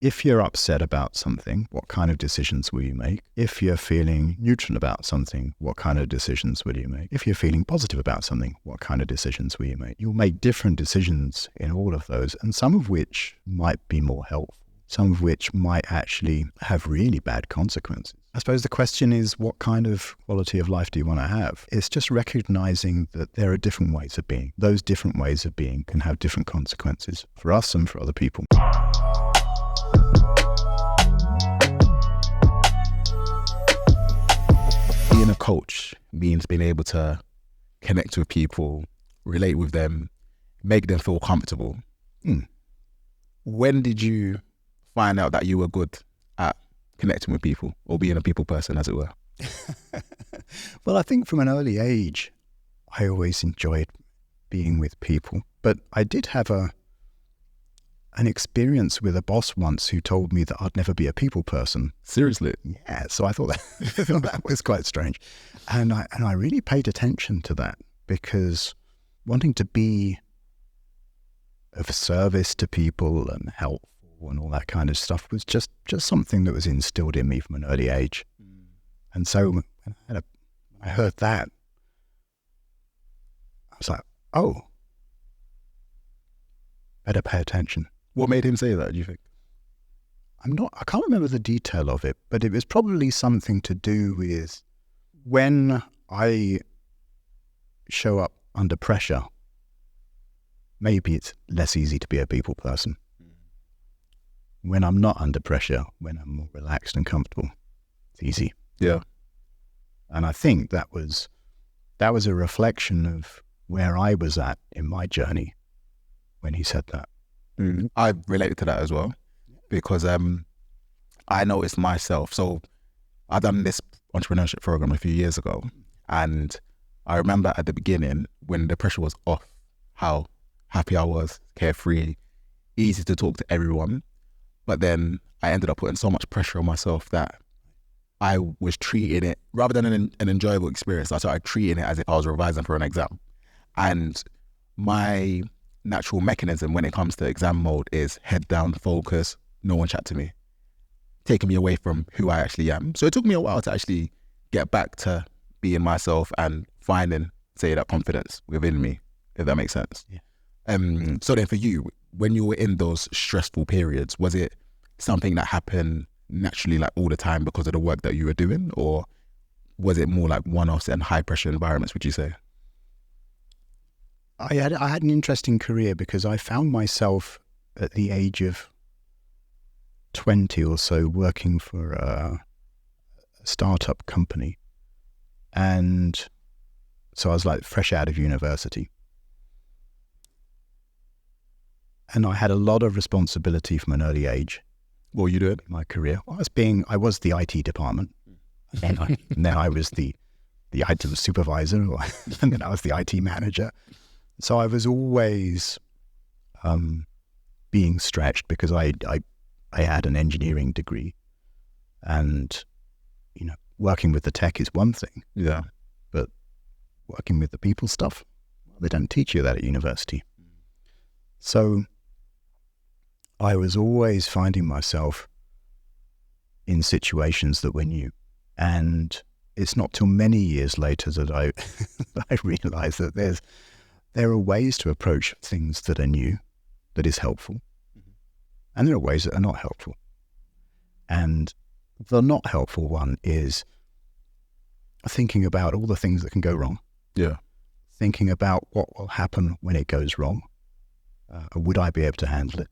If you're upset about something, what kind of decisions will you make? If you're feeling neutral about something, what kind of decisions will you make? If you're feeling positive about something, what kind of decisions will you make? You'll make different decisions in all of those, and some of which might be more helpful, some of which might actually have really bad consequences. I suppose the question is, what kind of quality of life do you want to have? It's just recognizing that there are different ways of being. Those different ways of being can have different consequences for us and for other people. Being a coach means being able to connect with people, relate with them, make them feel comfortable. When did you find out that you were good at connecting with people, or being a people person, as it were? Well, I think from an early age, I always enjoyed being with people. But I did have an experience with a boss once who told me that I'd never be a people person. Seriously? Yeah, so I thought that was quite strange. And I really paid attention to that, because wanting to be of service to people and helpful and all that kind of stuff was just something that was instilled in me from an early age. And so when I heard that, I was like, oh, better pay attention. What made him say that, do you think? I can't remember the detail of it, but it was probably something to do with when I show up under pressure, maybe it's less easy to be a people person. When I'm not under pressure, when I'm more relaxed and comfortable, it's easy. Yeah. And I think that was a reflection of where I was at in my journey when he said that. I related to that as well, because I noticed myself. So I done this entrepreneurship program a few years ago, and I remember at the beginning when the pressure was off, how happy I was, carefree, easy to talk to everyone. But then I ended up putting so much pressure on myself that I was treating it, rather than an enjoyable experience, I started treating it as if I was revising for an exam. And my natural mechanism when it comes to exam mode is head down, focus, no one chat to me, taking me away from who I actually am. So it took me a while to actually get back to being myself and finding, say, that confidence within me, if that makes sense. Yeah. So then for you, when you were in those stressful periods, was it something that happened naturally, like all the time because of the work that you were doing, or was it more like one-offs and high pressure environments, would you say? I had an interesting career, because I found myself at the age of 20 or so working for a startup company. And so I was like fresh out of university. And I had a lot of responsibility from an early age. What were you doing? In my career, I was the IT department, and then I was the IT supervisor, and then I was the IT manager. So I was always being stretched, because I had an engineering degree, and working with the tech is one thing. Yeah. But working with the people stuff, they don't teach you that at university. So I was always finding myself in situations that were new. And it's not till many years later that I realized that there are ways to approach things that are new, that is helpful. And there are ways that are not helpful. And the not helpful one is thinking about all the things that can go wrong. Yeah. Thinking about what will happen when it goes wrong. Would I be able to handle it?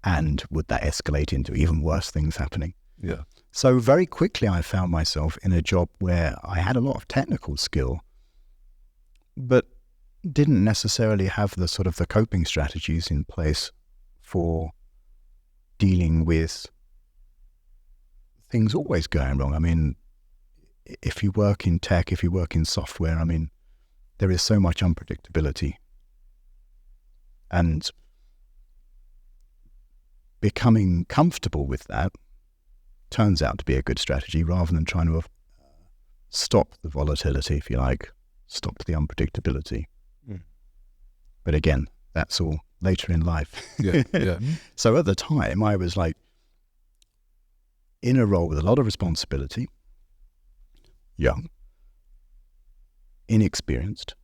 And would that escalate into even worse things happening? Yeah. So very quickly I found myself in a job where I had a lot of technical skill, but didn't necessarily have the sort of the coping strategies in place for dealing with things always going wrong. I mean, if you work in tech, if you work in software, I mean, there is so much unpredictability. And becoming comfortable with that turns out to be a good strategy, rather than trying to stop the volatility, if you like, stop the unpredictability. But again, that's all later in life. Yeah, yeah. So at the time, I was like in a role with a lot of responsibility, young, inexperienced,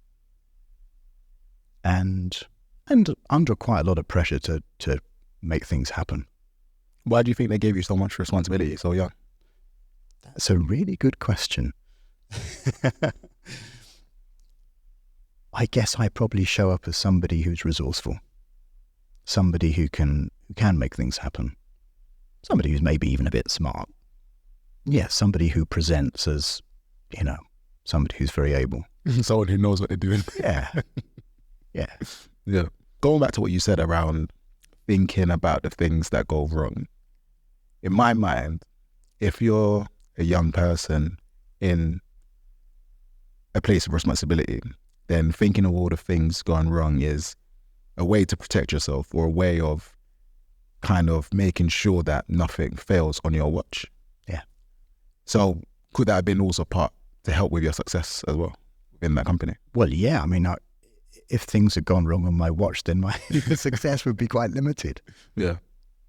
and under quite a lot of pressure to make things happen. Why do you think they gave you so much responsibility so young? That's a really good question. I guess I probably show up as somebody who's resourceful, somebody who can make things happen, somebody who's maybe even a bit smart. Yeah, somebody who presents as, somebody who's very able. Someone who knows what they're doing. Yeah. Yeah. Yeah. Going back to what you said around thinking about the things that go wrong, in my mind, if you're a young person in a place of responsibility, then thinking of all the things going wrong is a way to protect yourself, or a way of kind of making sure that nothing fails on your watch. Yeah. So could that have been also part to help with your success as well in that company? Well, yeah. I mean, if things had gone wrong on my watch, then my success would be quite limited. Yeah.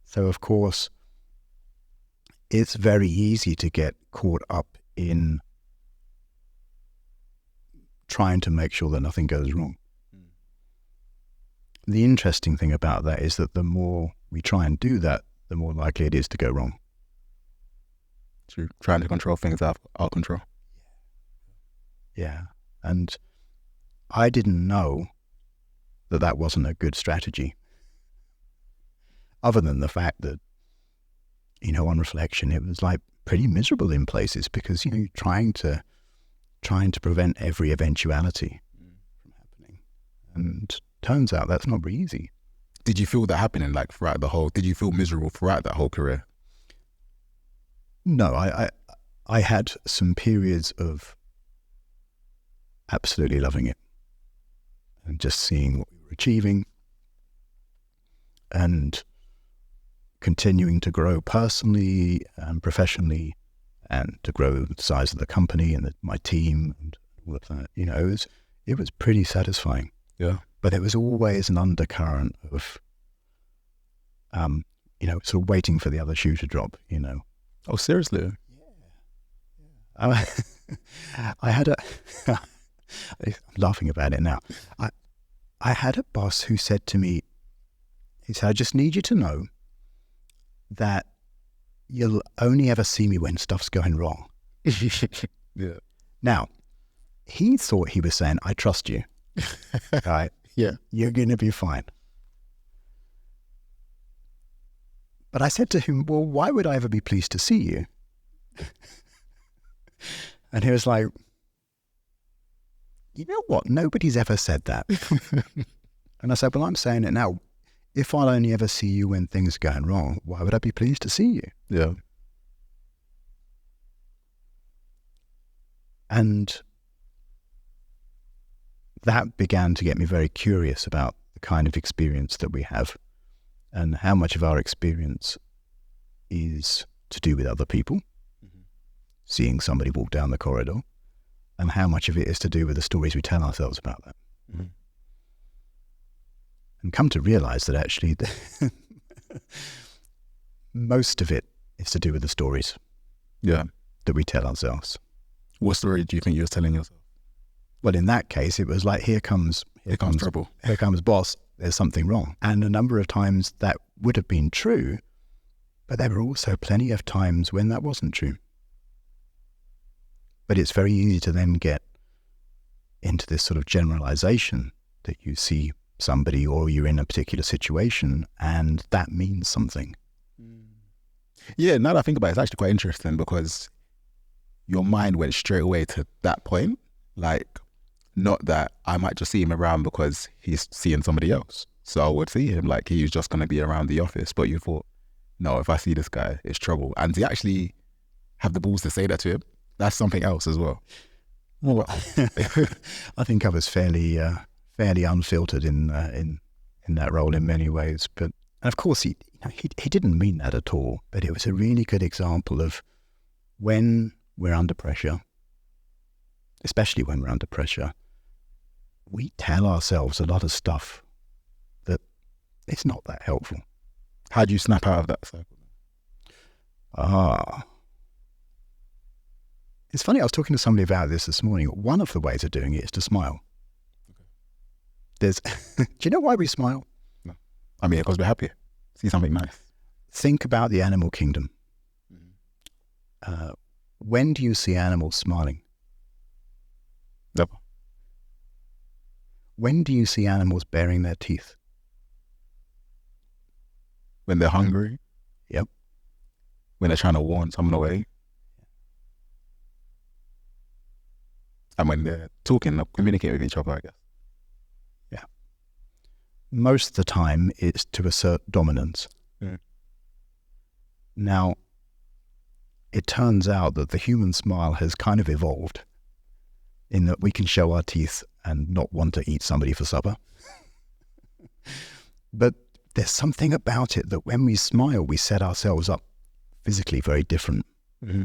So, of course, it's very easy to get caught up in trying to make sure that nothing goes wrong. The interesting thing about that is that the more we try and do that, the more likely it is to go wrong. True. Trying to control things out of our control. Yeah. And I didn't know that wasn't a good strategy. Other than the fact that, on reflection, it was like pretty miserable in places because, you're trying to prevent every eventuality from happening. And turns out that's not very easy. Did you feel that happening did you feel miserable throughout that whole career? No, I had some periods of absolutely loving it and just seeing what we were achieving and continuing to grow personally and professionally, and to grow the size of the company and my team and all of that. It was pretty satisfying. Yeah. But there was always an undercurrent of, sort of waiting for the other shoe to drop, Oh, seriously? Yeah. I had I'm laughing about it now. I had a boss who said to me, he said, I just need you to know that you'll only ever see me when stuff's going wrong. Yeah. Now, he thought he was saying, I trust you. Right? Yeah. You're going to be fine. But I said to him, well, why would I ever be pleased to see you? And he was like, you know what? Nobody's ever said that. And I said, well, I'm saying it now. If I'll only ever see you when things are going wrong, why would I be pleased to see you? Yeah. And that began to get me very curious about the kind of experience that we have and how much of our experience is to do with other people, seeing somebody walk down the corridor, and how much of it is to do with the stories we tell ourselves about that. Mm-hmm. And come to realize that actually most of it is to do with the stories that we tell ourselves. What story do you think you were telling yourself? Well, in that case, it was like, here comes trouble. Here comes boss. There's something wrong. And a number of times that would have been true, but there were also plenty of times when that wasn't true. But it's very easy to then get into this sort of generalization that you see somebody or you're in a particular situation and that means something. Yeah, now that I think about it, it's actually quite interesting because your mind went straight away to that point. Like, not that I might just see him around because he's seeing somebody else. So I would see him like he's just going to be around the office. But you thought, no, if I see this guy, it's trouble. And to actually have the balls to say that to him, that's something else as well. Well, I think I was fairly unfiltered in that role in many ways. But and of course, he didn't mean that at all. But it was a really good example of when we're under pressure, especially when we're under pressure, we tell ourselves a lot of stuff that it's not that helpful. How do you snap out of that cycle? It's funny, I was talking to somebody about this morning. One of the ways of doing it is to smile. Okay. Do you know why we smile? No. I mean, because we're happy. See something nice. Think about the animal kingdom. When do you see animals smiling? Never. When do you see animals baring their teeth? When they're hungry. Yep. When they're trying to warn someone away. And when they're talking, communicating with each other, I guess. Yeah. Most of the time, it's to assert dominance. Now, it turns out that the human smile has kind of evolved in that we can show our teeth and not want to eat somebody for supper. But there's something about it that when we smile, we set ourselves up physically very different. Mm-hmm.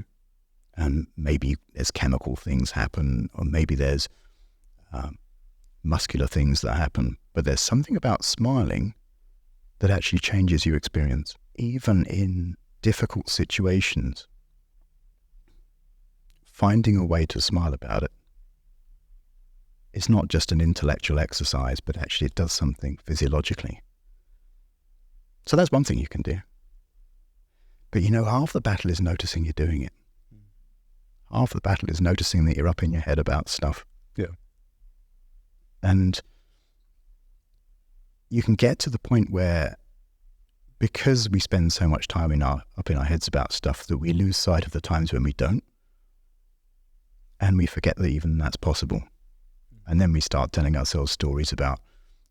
And maybe there's chemical things happen, or maybe there's muscular things that happen. But there's something about smiling that actually changes your experience. Even in difficult situations, finding a way to smile about it, it's not just an intellectual exercise, but actually it does something physiologically. So that's one thing you can do. But half the battle is noticing you're doing it. Half the battle is noticing that you're up in your head about stuff. Yeah. And you can get to the point where, because we spend so much time up in our heads about stuff, that we lose sight of the times when we don't. And we forget that even that's possible. And then we start telling ourselves stories about,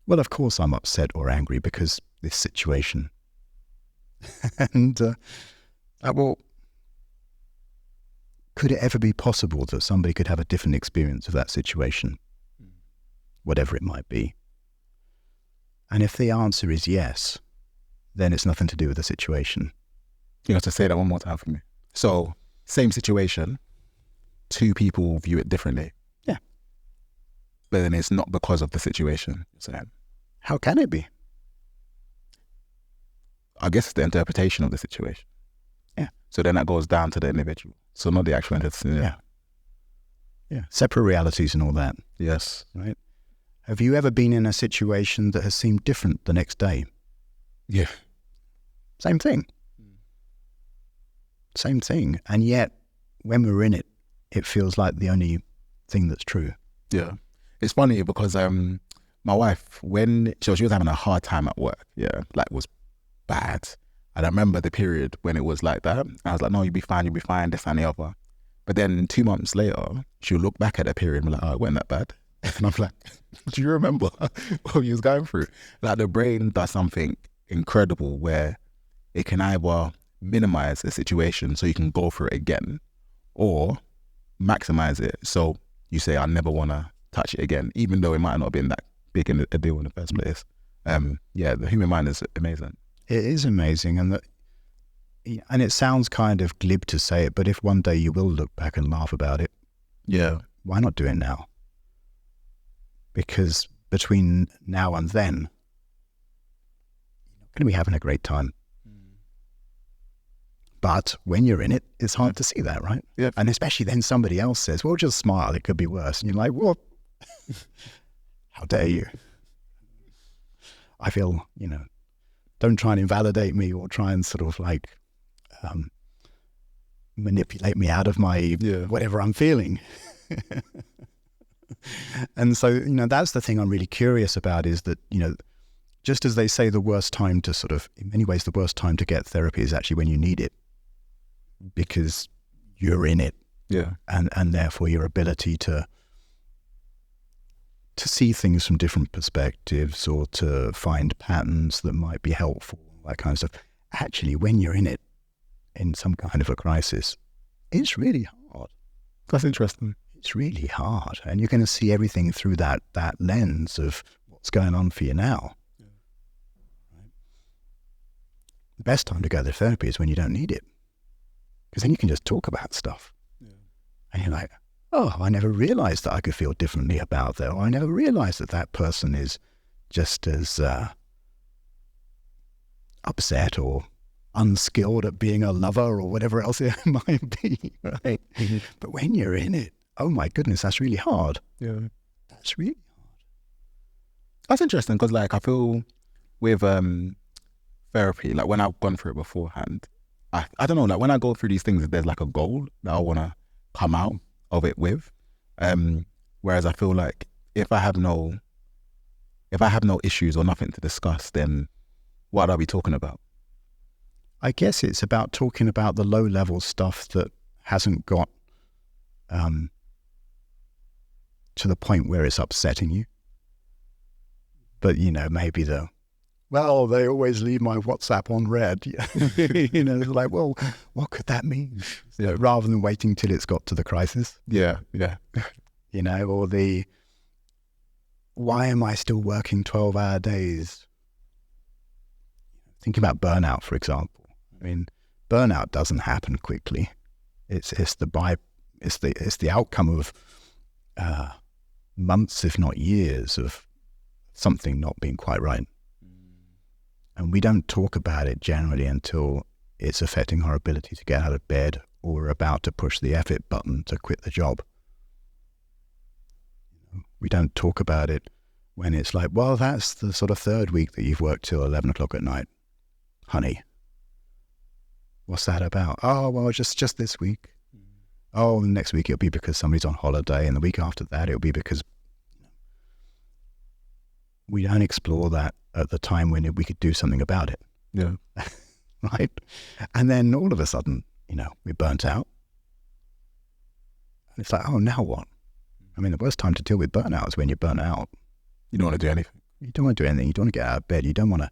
well, of course I'm upset or angry because this situation. And, well, could it ever be possible that somebody could have a different experience of that situation, whatever it might be? And if the answer is yes, then it's nothing to do with the situation. You have to say that one more time for me. So, same situation, two people view it differently. Yeah. But then it's not because of the situation. So, how can it be? I guess it's the interpretation of the situation. Yeah. So then that goes down to the individual. So not the actual entity. Yeah. Yeah. Separate realities and all that. Yes. Right. Have you ever been in a situation that has seemed different the next day? Yeah. Same thing. Same thing. And yet, when we're in it, it feels like the only thing that's true. Yeah. It's funny because my wife, when she was having a hard time at work, like was bad. And I remember the period when it was like that. I was like, no, you'll be fine, this and the other. But then 2 months later, she'll look back at that period and be like, oh, it wasn't that bad. And I'm like, do you remember what you was going through? Like the brain does something incredible where it can either minimize a situation so you can go through it again, or maximize it so you say, I never want to touch it again, even though it might not have been that big a deal in the first place. The human mind is amazing. It is amazing, and it sounds kind of glib to say it, but if one day you will look back and laugh about it, why not do it now? Because between now and then, you're not going to be having a great time. But when you're in it, it's hard to see that, right? Yeah. And especially then somebody else says, well, just smile, it could be worse. And you're like, well, how dare you? I feel, don't try and invalidate me or try and sort of like manipulate me out of my whatever I'm feeling. And so, that's the thing I'm really curious about is that, just as they say the worst time to in many ways, the worst time to get therapy is actually when you need it, because you're in it. Yeah. And therefore your ability to see things from different perspectives or to find patterns that might be helpful, that kind of stuff. Actually, when you're in it, in some kind of a crisis, it's really hard. That's interesting. It's really hard. And you're going to see everything through that lens of what's going on for you now. Yeah. Right? The best time to go to therapy is when you don't need it. Because then you can just talk about stuff. Yeah. And you're like, oh, I never realized that I could feel differently about that. Or I never realized that person is just as upset or unskilled at being a lover or whatever else it might be, right? Mm-hmm. But when you're in it, oh my goodness, that's really hard. Yeah. That's really hard. That's interesting because, like, I feel with therapy, like when I've gone through it beforehand, I don't know, like when I go through these things, there's like a goal that I want to come out of it with. Whereas I feel like if I have no issues or nothing to discuss, then what are we talking about? I guess it's about talking about the low level stuff that hasn't got to the point where it's upsetting you. But, you know, maybe well, they always leave my WhatsApp on red. You know, it's like, well, what could that mean? You know, rather than waiting till it's got to the crisis. Yeah. You know, or why am I still working 12-hour days? Think about burnout, for example. I mean, burnout doesn't happen quickly. It's the outcome of months, if not years, of something not being quite right. And we don't talk about it generally until it's affecting our ability to get out of bed or we're about to push the F-it button to quit the job. We don't talk about it when it's like, well, that's the sort of third week that you've worked till 11 o'clock at night. Honey, what's that about? Oh, well, just this week. Oh, and next week it'll be because somebody's on holiday, and the week after that it'll be because we don't explore that at the time when we could do something about it. Yeah. Right? And then all of a sudden, you know, we're burnt out. And it's like, oh, now what? I mean, the worst time to deal with burnout is when you're burnt out. You don't want to do anything. You don't want to do anything. You don't want to get out of bed. You don't want to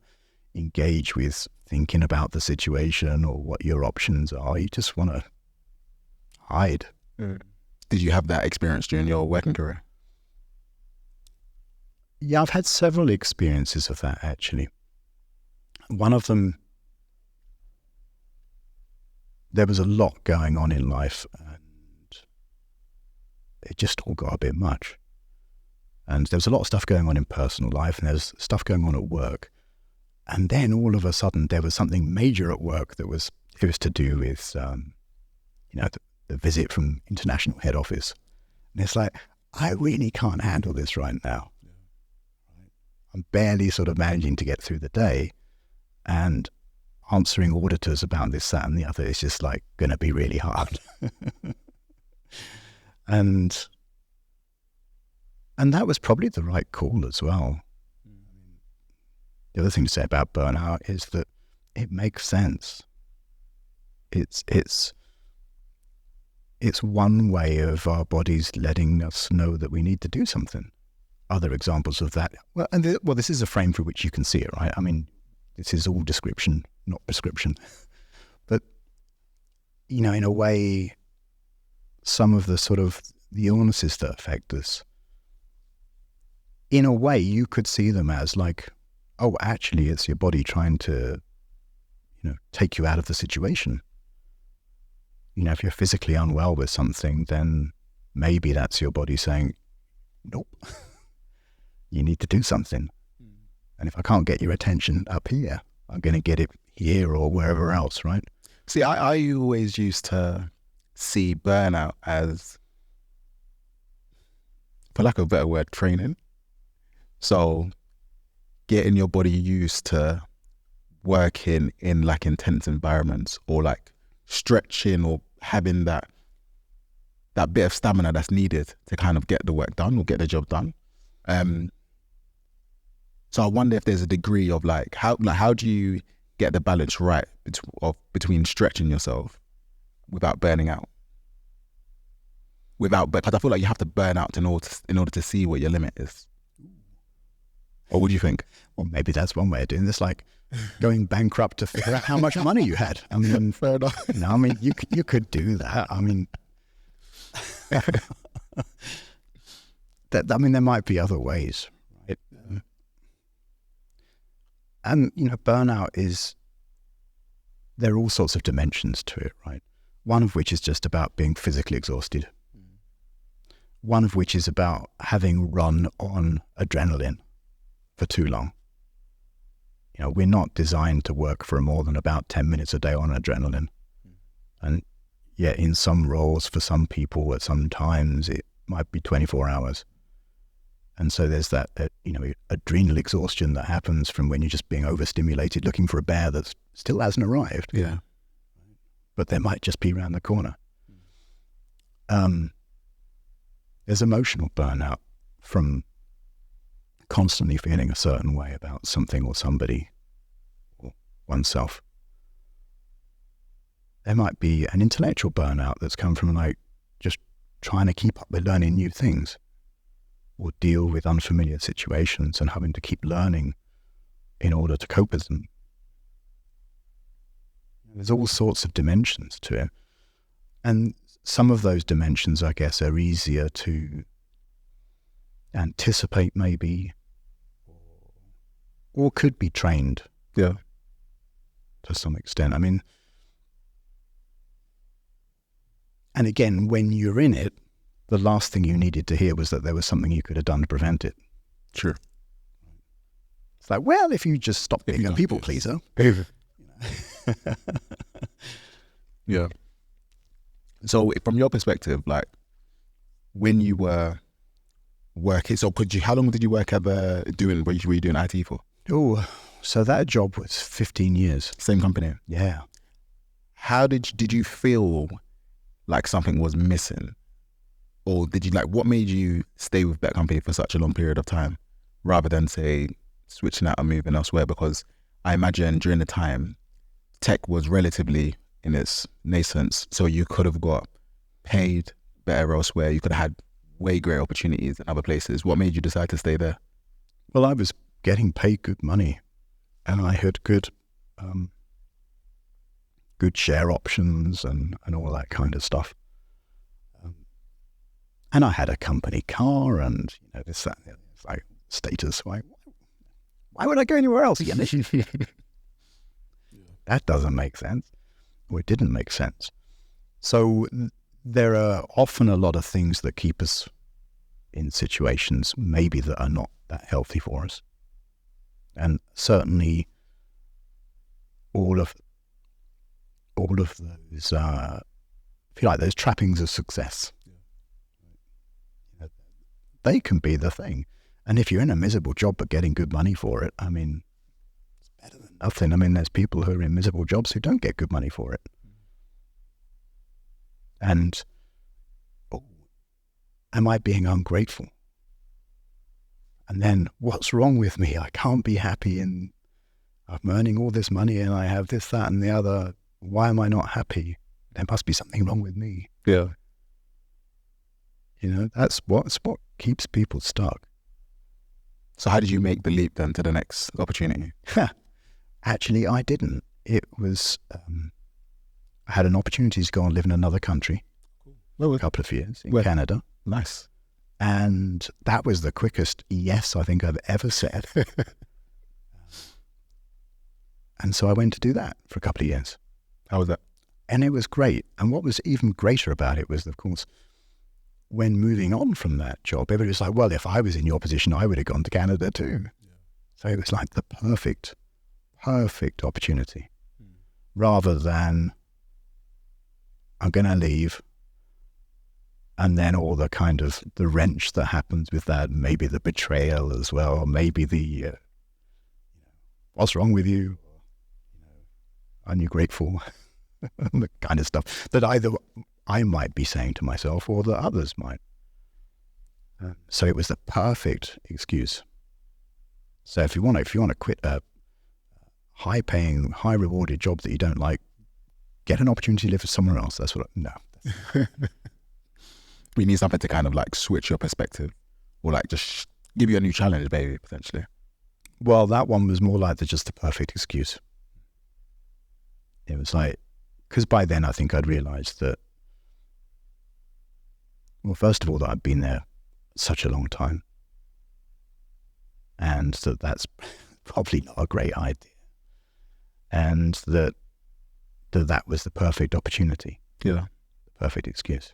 engage with thinking about the situation or what your options are. You just want to hide. Did you have that experience during your working career? Yeah, I've had several experiences of that, actually. One of them, there was a lot going on in life and it just all got a bit much. And there was a lot of stuff going on in personal life and there's stuff going on at work. And then all of a sudden there was something major at work it was to do with, you know, the visit from international head office. And it's like, I really can't handle this right now. I'm barely sort of managing to get through the day, and answering auditors about this, that, and the other is just like going to be really hard. And that was probably the right call as well. The other thing to say about burnout is that it makes sense. It's one way of our bodies letting us know that we need to do something. Other examples of that, well, this is a frame through which you can see it, right? I mean, this is all description, not prescription. But, you know, in a way, some of the sort of the illnesses that affect us, in a way, you could see them as like, oh, actually, it's your body trying to, you know, take you out of the situation. You know, if you're physically unwell with something, then maybe that's your body saying, nope. You need to do something. And if I can't get your attention up here, I'm going to get it here or wherever else, right? See, I always used to see burnout as, for lack of a better word, training. So getting your body used to working in like intense environments or like stretching or having that bit of stamina that's needed to kind of get the work done or get the job done. So I wonder if there's a degree of like how do you get the balance right between stretching yourself without burning out? Because I feel like you have to burn out in order to see what your limit is. Or what do you think? Well, maybe that's one way of doing this, like going bankrupt to figure out how much money you had. I mean, fair enough. You know, I mean, you could do that. I mean, there might be other ways, right? And, you know, burnout there are all sorts of dimensions to it, right? One of which is just about being physically exhausted. One of which is about having run on adrenaline for too long. we're not designed to work for more than about 10 minutes a day on adrenaline. And yet in some roles, for some people, at some times, it might be 24 hours. And so there's that, adrenal exhaustion that happens from when you're just being overstimulated, looking for a bear that still hasn't arrived. Yeah. But they might just be around the corner. There's emotional burnout from constantly feeling a certain way about something or somebody or oneself. There might be an intellectual burnout that's come from like just trying to keep up with learning new things or deal with unfamiliar situations and having to keep learning in order to cope with them. There's all sorts of dimensions to it. And some of those dimensions, I guess, are easier to anticipate maybe, or could be trained. Yeah. To some extent. I mean, and again, when you're in it, the last thing you needed to hear was that there was something you could have done to prevent it. Sure. It's like, well, if you just stop being a people pleaser. Yeah. So from your perspective, like when you were working, how long did you work were you doing IT for? Oh, so that job was 15 years. Same company? Yeah. How did you feel like something was missing? Or did you what made you stay with that company for such a long period of time rather than say switching out and moving elsewhere? Because I imagine during the time, tech was relatively in its nascence, so you could have got paid better elsewhere. You could have had way greater opportunities in other places. What made you decide to stay there? Well, I was getting paid good money, and I had good share options and all that kind of stuff. And I had a company car and this, that, it's like status. Why would I go anywhere else? That doesn't make sense. Or it didn't make sense. So there are often a lot of things that keep us in situations maybe that are not that healthy for us. And certainly all of those, if you like, those trappings of success, they can be the thing. And if you're in a miserable job but getting good money for it, I mean, it's better than nothing. I mean, there's people who are in miserable jobs who don't get good money for it. And, am I being ungrateful? And then, what's wrong with me? I can't be happy and I'm earning all this money and I have this, that, and the other. Why am I not happy? There must be something wrong with me. Yeah. That's what keeps people stuck. So how did you make the leap then to the next opportunity? Actually, I didn't. It was, I had an opportunity to go and live in another country for a couple of years in Canada. Nice. And that was the quickest yes I think I've ever said. And so I went to do that for a couple of years. How was that? And it was great. And what was even greater about it was, of course, when moving on from that job, everybody was like, well, if I was in your position, I would have gone to Canada too. Yeah. So it was like the perfect opportunity. Rather than I'm going to leave and then all the kind of the wrench that happens with that, maybe the betrayal as well, maybe the what's wrong with you? Aren't you grateful? The kind of stuff that either I might be saying to myself or that others might. So it was the perfect excuse. So if you want to quit a high-paying, high-rewarded job that you don't like, get an opportunity to live somewhere else. That's what no. We need something to kind of switch your perspective or just give you a new challenge, maybe, potentially. Well, that one was more like just the perfect excuse. It was because by then I think I'd realized that, well, first of all, that I'd been there such a long time and that's probably not a great idea. And that was the perfect opportunity. Yeah. The perfect excuse.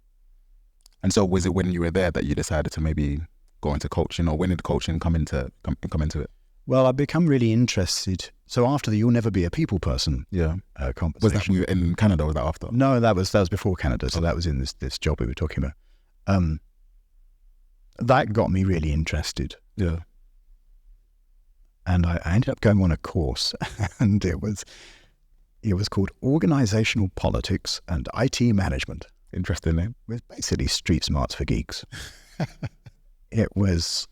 And so was it when you were there that you decided to maybe go into coaching, or when did coaching come into it? Well, I've become really interested So after the "you'll never be a people person" Was conversation. that in Canada, or was that after? No, that was before Canada. So that was in this job we were talking about. That got me really interested. Yeah. And I ended up going on a course, and it was called Organizational Politics and IT Management. Interesting name. It was basically street smarts for geeks. It was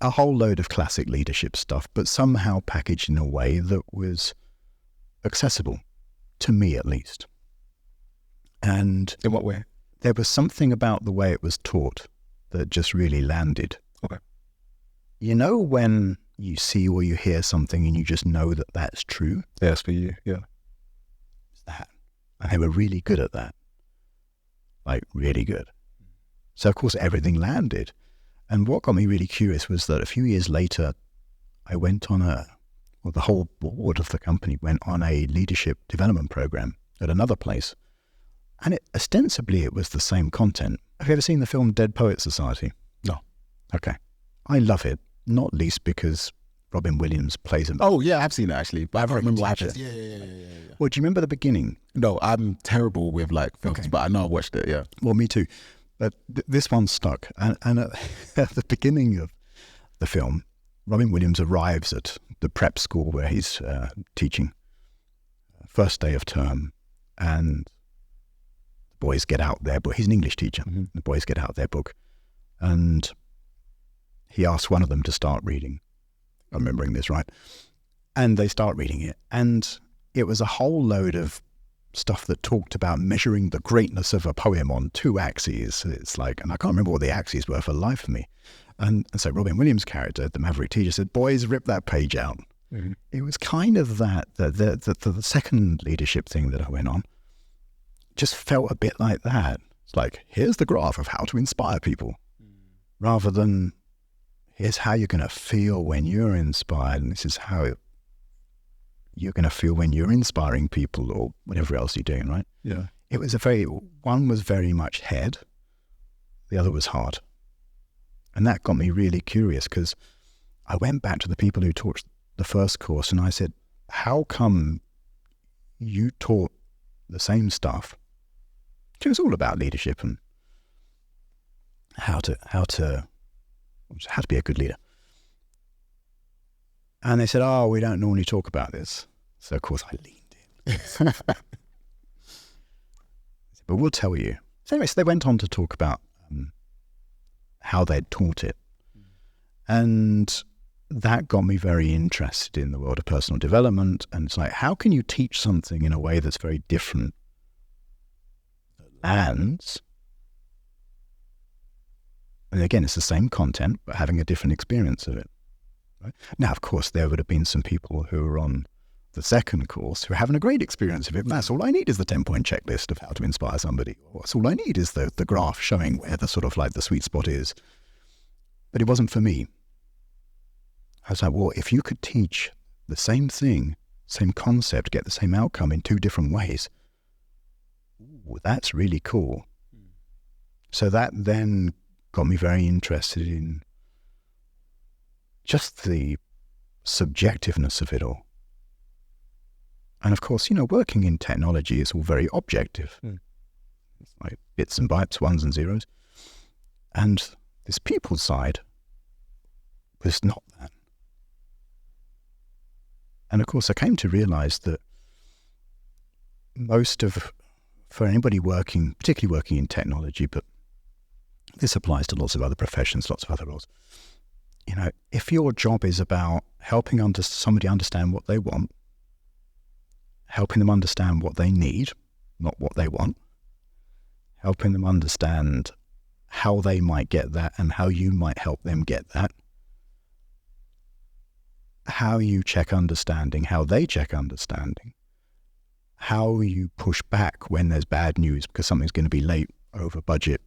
a whole load of classic leadership stuff, but somehow packaged in a way that was accessible, to me at least. And In what way? there was something about the way it was taught that just really landed. Okay. You know when you see or you hear something and you just know that that's true? Yes, for you. Yeah. It's that. And they were really good at that. Like, really good. So, of course, everything landed. And what got me really curious was that a few years later, I went on the whole board of the company went on a leadership development program at another place. And ostensibly, it was the same content. Have you ever seen the film Dead Poets Society? No. Okay. I love it, not least because Robin Williams plays him. Oh, yeah, I've seen it actually, but I don't remember what happens. teacher. Yeah. Well, do you remember the beginning? No, I'm terrible with like films, Okay. but I know I watched it, yeah. Well, me too. But this one stuck. And at the beginning of the film, Robin Williams arrives at the prep school where he's teaching, first day of term, and the boys get out their book. He's an English teacher. Mm-hmm. The boys get out their book, and he asks one of them to start reading. I'm remembering this right. And they start reading it. And it was a whole load of stuff that talked about measuring the greatness of a poem on two axes. It's like, and I can't remember what the axes were for the life of me. And so Robin Williams' character, the maverick teacher, said, "Boys, rip that page out." Mm-hmm. It was kind of that, the second leadership thing that I went on just felt a bit like that. It's like, here's the graph of how to inspire people, rather than here's how you're going to feel when you're inspired, and this is how you're going to feel when you're inspiring people, or whatever else you're doing, right? Yeah. It was one was very much head, the other was heart. And that got me really curious, because I went back to the people who taught the first course and I said, how come you taught the same stuff? It was all about leadership and how to be a good leader. And they said, "Oh, we don't normally talk about this." So, of course, I leaned in. But we'll tell you. So anyway, so they went on to talk about how they'd taught it. And that got me very interested in the world of personal development. And it's like, how can you teach something in a way that's very different, that lands? And again, it's the same content, but having a different experience of it. Right? Now, of course, there would have been some people who were on the second course who are having a great experience of it. That's all I need is the 10-point checklist of how to inspire somebody. Or that's all I need is the graph showing where the sort of like the sweet spot is. But it wasn't for me. I was like, well, if you could teach the same thing, same concept, get the same outcome in two different ways, ooh, that's really cool. So that then got me very interested in just the subjectiveness of it all. And of course, working in technology is all very objective. It's like bits and bytes, ones and zeros. And this people side was not that. And of course, I came to realize that for anybody working, particularly working in technology, but this applies to lots of other professions, lots of other roles. If your job is about helping somebody understand what they want, helping them understand what they need, not what they want, helping them understand how they might get that and how you might help them get that, how you check understanding, how they check understanding, how you push back when there's bad news because something's going to be late, over budget,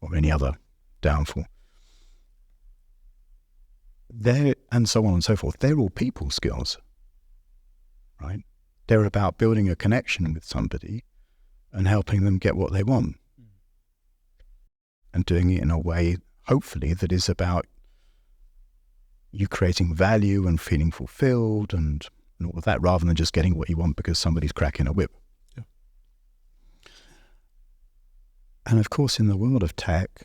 or any other downfall. And so on and so forth. They're all people skills, right? They're about building a connection with somebody and helping them get what they want. And doing it in a way, hopefully, that is about you creating value and feeling fulfilled and all of that, rather than just getting what you want because somebody's cracking a whip. Yeah. And of course, in the world of tech,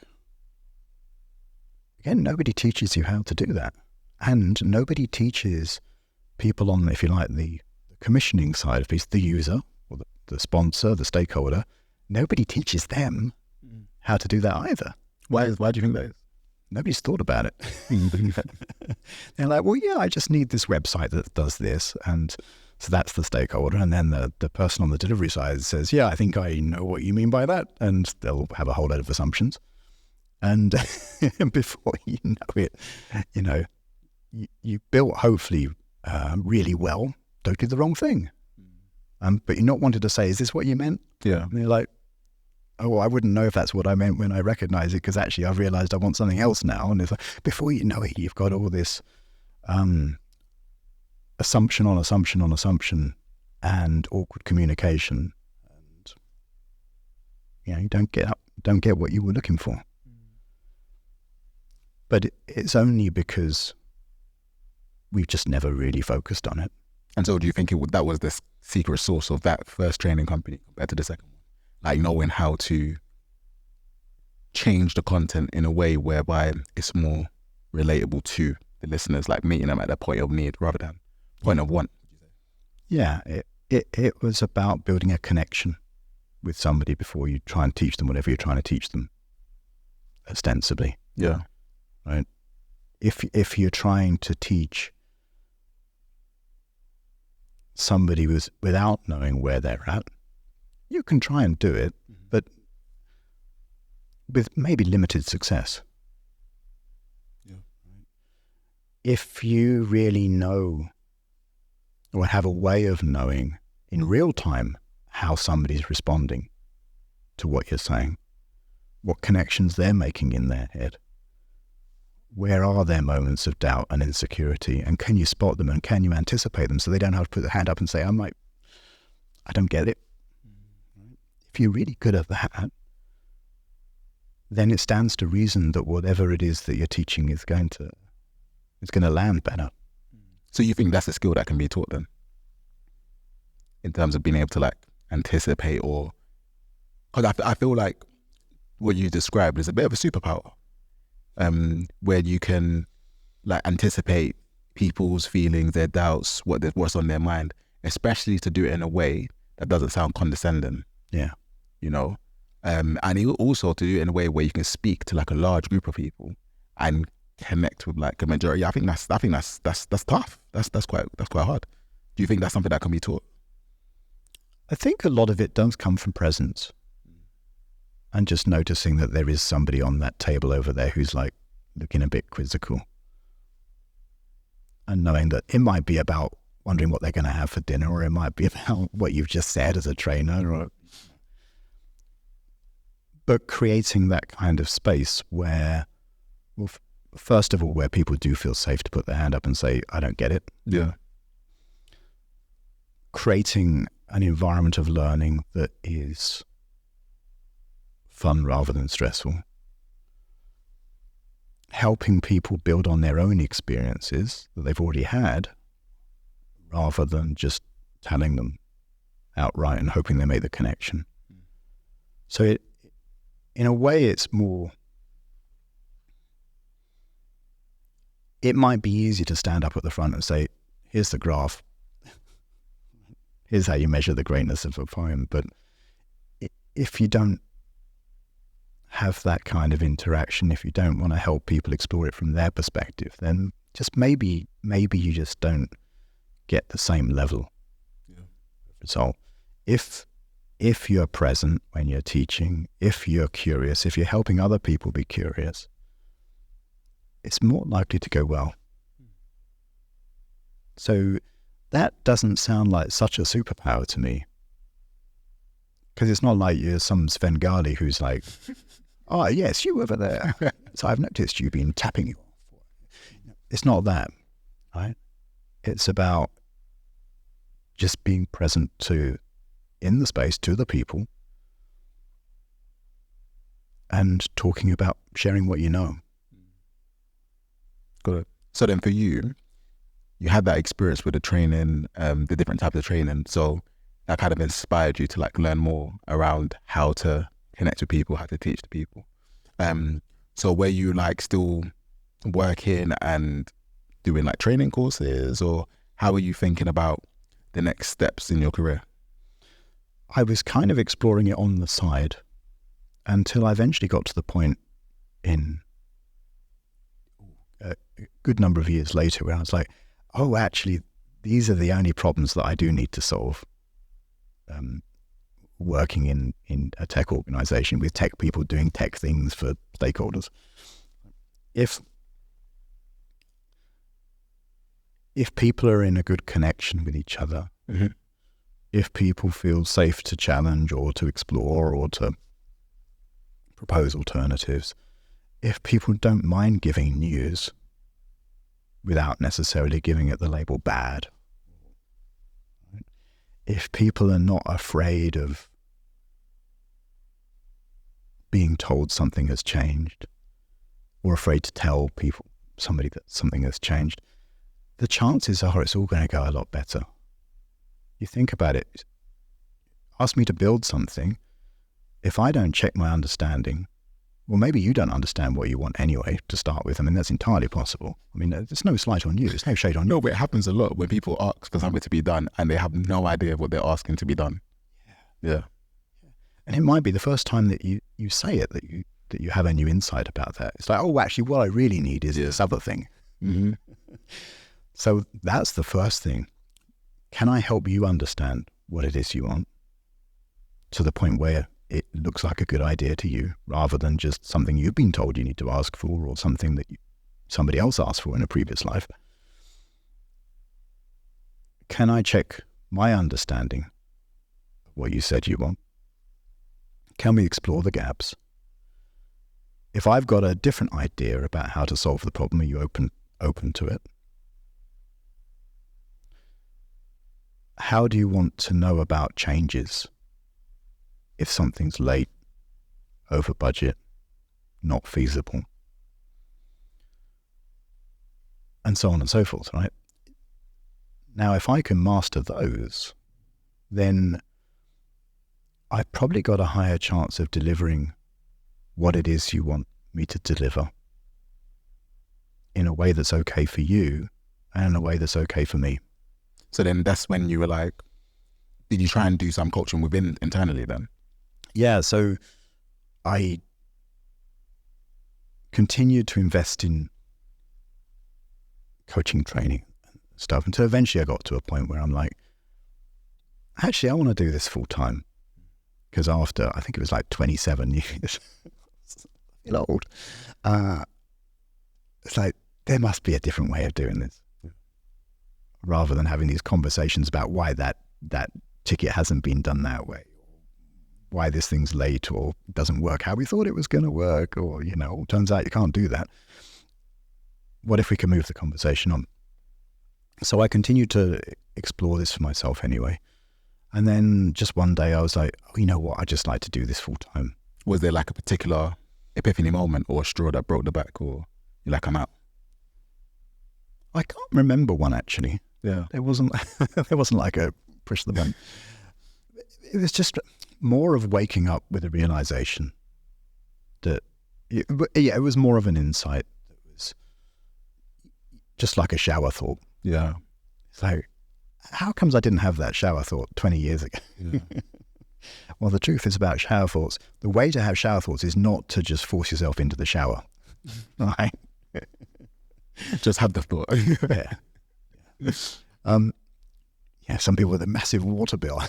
again, nobody teaches you how to do that. And nobody teaches people on, if you like, the commissioning side of things, the user or the sponsor, the stakeholder. Nobody teaches them how to do that either. Why do you think that is? Nobody's thought about it. They're like, well, yeah, I just need this website that does this. And so that's the stakeholder. And then the person on the delivery side says, yeah, I think I know what you mean by that. And they'll have a whole load of assumptions. And before you know it, you built hopefully really well, totally the wrong thing. But you're not wanted to say, is this what you meant? Yeah. And you're like, oh, well, I wouldn't know if that's what I meant when I recognize it, because actually I've realized I want something else now. And it's like, before you know it, you've got all this assumption on assumption on assumption and awkward communication. And, you don't get what you were looking for. But it's only because we've just never really focused on it. And so do you think that was the secret sauce of that first training company compared to the second one? Like knowing how to change the content in a way whereby it's more relatable to the listeners, like meeting them at their point of need rather than point of want. Yeah, it was about building a connection with somebody before you try and teach them whatever you're trying to teach them, ostensibly. Yeah. Right. If you're trying to teach somebody without knowing where they're at, you can try and do it, but with maybe limited success. Yeah. If you really know or have a way of knowing in real time how somebody's responding to what you're saying, what connections they're making in their head, where are their moments of doubt and insecurity, and can you spot them and can you anticipate them so they don't have to put their hand up and say, I don't get it. If you're really good at that, then it stands to reason that whatever it is that you're teaching is going to land better. So you think that's a skill that can be taught then? In terms of being able to like anticipate, or because I feel like what you described is a bit of a superpower, where you can like anticipate people's feelings, their doubts, what's on their mind, especially to do it in a way that doesn't sound condescending. Yeah. And also to do it in a way where you can speak to like a large group of people and connect with like a majority. I think that's tough. That's quite hard. Do you think that's something that can be taught? I think a lot of it does come from presence and just noticing that there is somebody on that table over there who's like looking a bit quizzical, and knowing that it might be about wondering what they're going to have for dinner, or it might be about what you've just said as a trainer, but creating that kind of space where, well, first of all, where people do feel safe to put their hand up and say, I don't get it. Yeah. Creating an environment of learning that is fun rather than stressful. Helping people build on their own experiences that they've already had, rather than just telling them outright and hoping they make the connection. So in a way, it's more, it might be easy to stand up at the front and say, here's the graph, here's how you measure the greatness of a poem. But if you don't have that kind of interaction, if you don't want to help people explore it from their perspective, then just maybe you just don't get the same level of result. If you're present when you're teaching, if you're curious, if you're helping other people be curious, it's more likely to go well. So that doesn't sound like such a superpower to me, because it's not like you're some Svengali who's like, oh yes, you over there. So I've noticed you've been tapping you. It's not that, right? It's about just being present in the space to the people and talking about sharing what you know. Got it. So then for you, you had that experience with the training, the different types of training. So that kind of inspired you to like learn more around how to connect with people, how to teach the people. So were you like still working and doing like training courses, or how were you thinking about the next steps in your career? I was kind of exploring it on the side until I eventually got to the point in a good number of years later where I was like, oh, actually, these are the only problems that I do need to solve. Working in a tech organization with tech people doing tech things for stakeholders. If people are in a good connection with each other, Mm-hmm. if people feel safe to challenge or to explore or to propose alternatives, if people don't mind giving news without necessarily giving it the label bad, if people are not afraid of being told something has changed or afraid to tell somebody that something has changed, the chances are it's all going to go a lot better. You think about it. Ask me to build something. If I don't check my understanding, well, maybe you don't understand what you want anyway to start with. I mean, that's entirely possible. I mean, there's no slight on you. There's no shade on you. No, but it happens a lot when people ask for something to be done and they have no idea what they're asking to be done. Yeah. And it might be the first time that you say it that you have a new insight about that. It's like, oh, actually, what I really need is this other thing. Mm-hmm. So that's the first thing. Can I help you understand what it is you want to the point where it looks like a good idea to you rather than just something you've been told you need to ask for or something that somebody else asked for in a previous life? Can I check my understanding of what you said you want? Can we explore the gaps? If I've got a different idea about how to solve the problem, are you open to it? How do you want to know about changes if something's late, over budget, not feasible? And so on and so forth, right? Now, if I can master those, then I've probably got a higher chance of delivering what it is you want me to deliver in a way that's okay for you and in a way that's okay for me. So then that's when you were like, did you try and do some coaching within internally then? Yeah, so I continued to invest in coaching training and stuff until eventually I got to a point where I'm like, actually, I want to do this full time. Because after, I think it was like 27 years, I feel old. It's like, there must be a different way of doing this. Rather than having these conversations about why that ticket hasn't been done that way, or why this thing's late or doesn't work how we thought it was going to work, or, turns out you can't do that. What if we can move the conversation on? So I continued to explore this for myself anyway. And then just one day I was like, oh, you know what? I'd just like to do this full time. Was there like a particular epiphany moment or a straw that broke the back, or you're like, I'm out? I can't remember one actually. Yeah. There wasn't like a push the button. It was just more of waking up with a realization that, it was more of an insight. It was just like a shower thought. Yeah. It's like, how comes I didn't have that shower thought 20 years ago? Yeah. Well, the truth is about shower thoughts. The way to have shower thoughts is not to just force yourself into the shower. Right? Just have the thought. Yeah. Some people with a massive water bill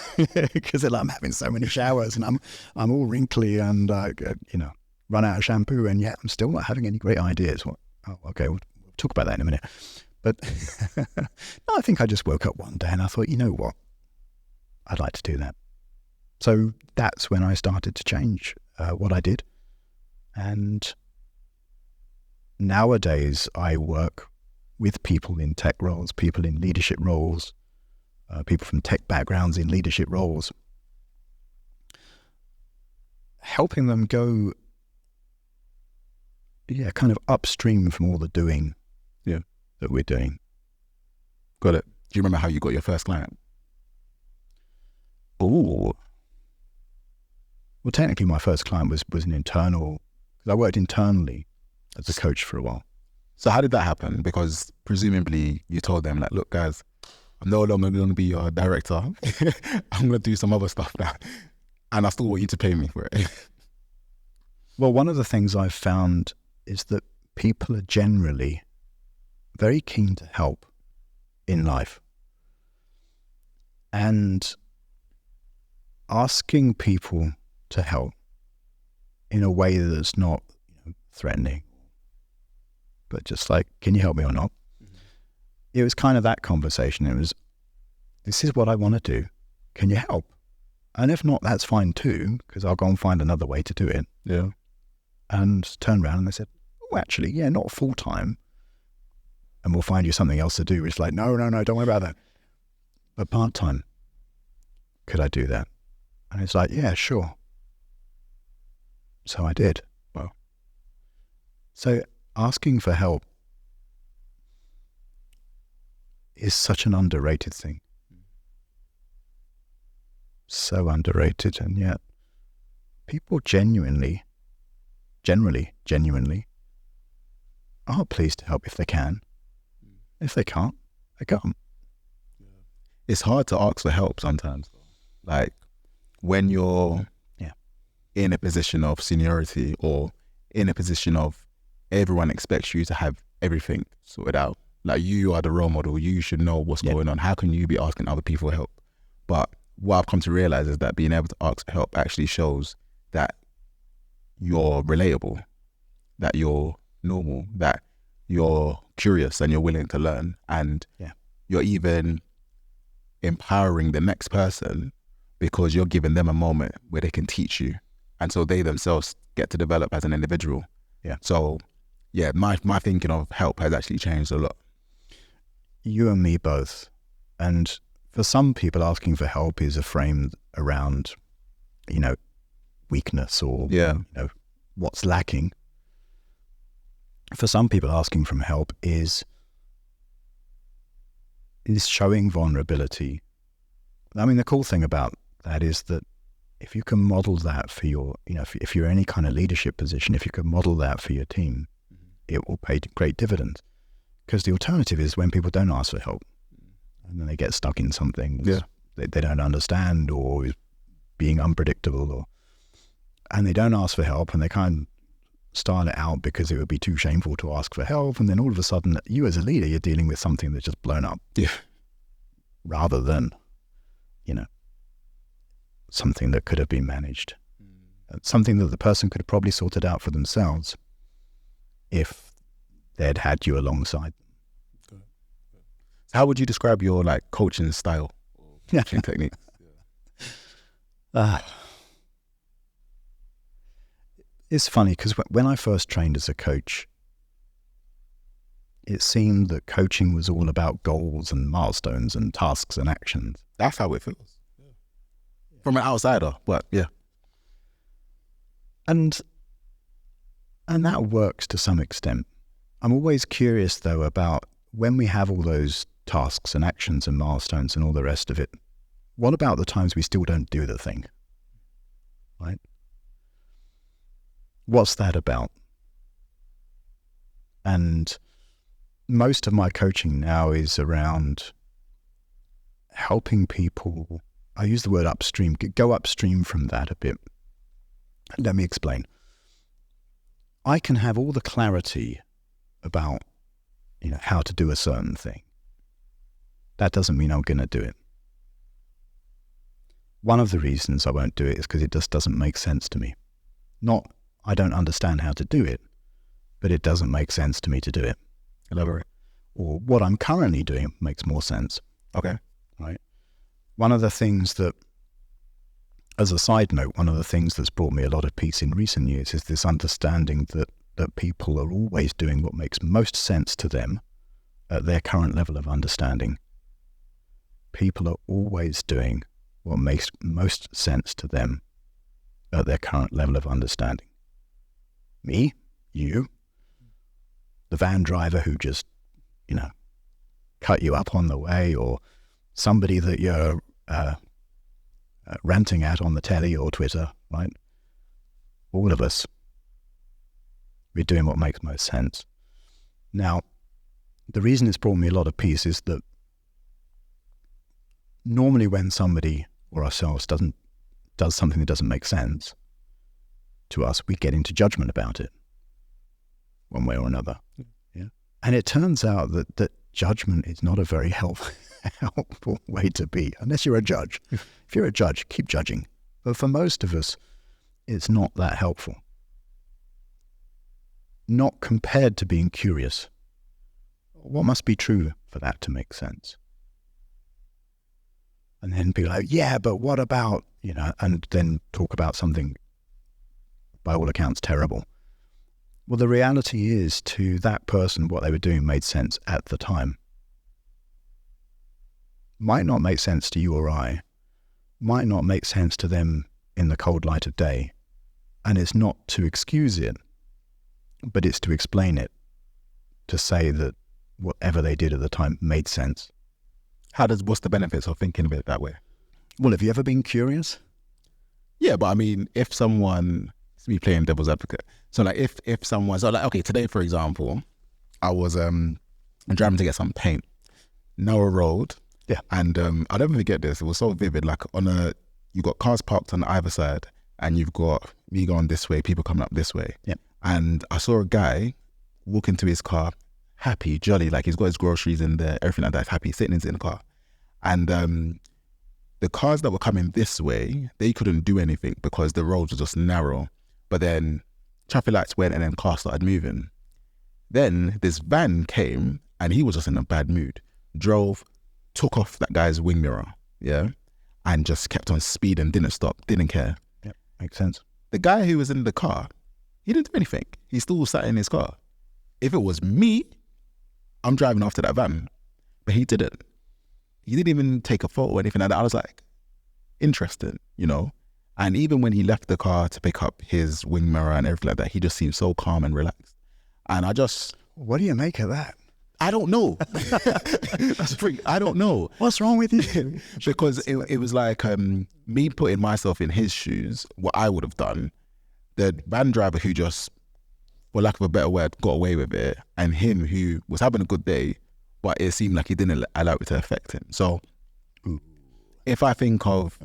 because they're like, I'm having so many showers and I'm all wrinkly and run out of shampoo, and yet I'm still not having any great ideas. Okay, we'll talk about that in a minute. But no, I think I just woke up one day and I thought, you know what? I'd like to do that. So that's when I started to change what I did. And nowadays I work with people in tech roles, people in leadership roles, people from tech backgrounds in leadership roles, helping them go, kind of upstream from all the doing that we're doing. Got it. Do you remember how you got your first client? Oh, well, technically my first client was an internal, because I worked internally as a coach for a while. So how did that happen? Because presumably you told them, like, look, guys, I'm no longer going to be your director. I'm going to do some other stuff now. And I still want you to pay me for it. Well, one of the things I've found is that people are generally very keen to help in life. And asking people to help in a way that's not threatening, but just like, can you help me or not? Mm-hmm. It was kind of that conversation. It was, this is what I want to do. Can you help? And if not, that's fine too, because I'll go and find another way to do it. Yeah. And turned around and they said, oh, actually, yeah, not full time. And we'll find you something else to do. It's like, no, don't worry about that. But part time, could I do that? And it's like, yeah, sure. So I did. Wow. So asking for help is such an underrated thing. So underrated, and yet people generally are pleased to help if they can. If they can't, they can't. It's hard to ask for help sometimes. Like when you're in a position of seniority or in a position of everyone expects you to have everything sorted out. Like you are the role model. You should know what's going on. How can you be asking other people for help? But what I've come to realize is that being able to ask for help actually shows that you're relatable, that you're normal, that you're curious and you're willing to learn, and you're even empowering the next person because you're giving them a moment where they can teach you, and so they themselves get to develop as an individual. So my thinking of help has actually changed a lot. You and me both. And for some people, asking for help is a frame around weakness or what's lacking. For some people, asking for help is showing vulnerability. I mean, the cool thing about that is that if you can model that for your, if you're in any kind of leadership position, if you can model that for your team, it will pay great dividends. Because the alternative is when people don't ask for help and then they get stuck in something they don't understand or is being unpredictable, and they don't ask for help and they kind of start it out because it would be too shameful to ask for help, and then all of a sudden you as a leader, you're dealing with something that's just blown up rather than something that could have been managed, something that the person could have probably sorted out for themselves if they'd had you alongside them. So how would you describe your coaching style or coaching techniques? It's funny because when I first trained as a coach, it seemed that coaching was all about goals and milestones and tasks and actions. That's how it feels. From an outsider, but And that works to some extent. I'm always curious, though, about when we have all those tasks and actions and milestones and all the rest of it, what about the times we still don't do the thing? Right? What's that about? And most of my coaching now is around helping people. I use the word upstream, go upstream from that a bit. Let me explain. I can have all the clarity about, how to do a certain thing. That doesn't mean I'm going to do it. One of the reasons I won't do it is because it just doesn't make sense to me. Not, I don't understand how to do it, but it doesn't make sense to me to do it. Elaborate. Or what I'm currently doing makes more sense. Okay. Right. One of the things that, as a side note, one of the things that's brought me a lot of peace in recent years is this understanding that people are always doing what makes most sense to them at their current level of understanding. People are always doing what makes most sense to them at their current level of understanding. Me, you, the van driver who just cut you up on the way, or somebody that you're ranting at on the telly or Twitter, right? All of us, we're doing what makes most sense. Now, the reason it's brought me a lot of peace is that normally when somebody or ourselves does something that doesn't make sense to us, we get into judgment about it one way or another. Yeah. And it turns out that judgment is not a very helpful way to be, unless you're a judge. If you're a judge, keep judging. But for most of us, it's not that helpful. Not compared to being curious. What must be true for that to make sense? And then be like, yeah, but what about, and then talk about something by all accounts terrible. Well, the reality is, to that person, what they were doing made sense at the time. Might not make sense to you or I, might not make sense to them in the cold light of day. And it's not to excuse it, but it's to explain it, to say that whatever they did at the time made sense. What's the benefits of thinking of it that way? Well, have you ever been curious? Yeah, but I mean, if someone, to be playing devil's advocate, so like if someone, so like, okay, today, for example, I was driving to get some paint, narrow road. Yeah. And I'll never forget this. It was so vivid. Like you got cars parked on either side, and you've got me going this way, people coming up this way. Yeah. And I saw a guy walk into his car, happy, jolly, like he's got his groceries in there, everything like that, happy, sitting in the car. And the cars that were coming this way, they couldn't do anything because the roads were just narrow. But then traffic lights went and then cars started moving. Then this van came and he was just in a bad mood. Drove, took off that guy's wing mirror, yeah, and just kept on speeding, didn't stop, didn't care. Yep, makes sense. The guy who was in the car, he didn't do anything. He still sat in his car. If it was me, I'm driving after that van, but he didn't. He didn't even take a photo or anything like that. I was like, interesting, And even when he left the car to pick up his wing mirror and everything like that, he just seemed so calm and relaxed. And what do you make of that? I don't know. I don't know. What's wrong with you? Because it was like me putting myself in his shoes, what I would have done. The van driver who just, for lack of a better word, got away with it, and him who was having a good day, but it seemed like he didn't allow it to affect him. So if I think of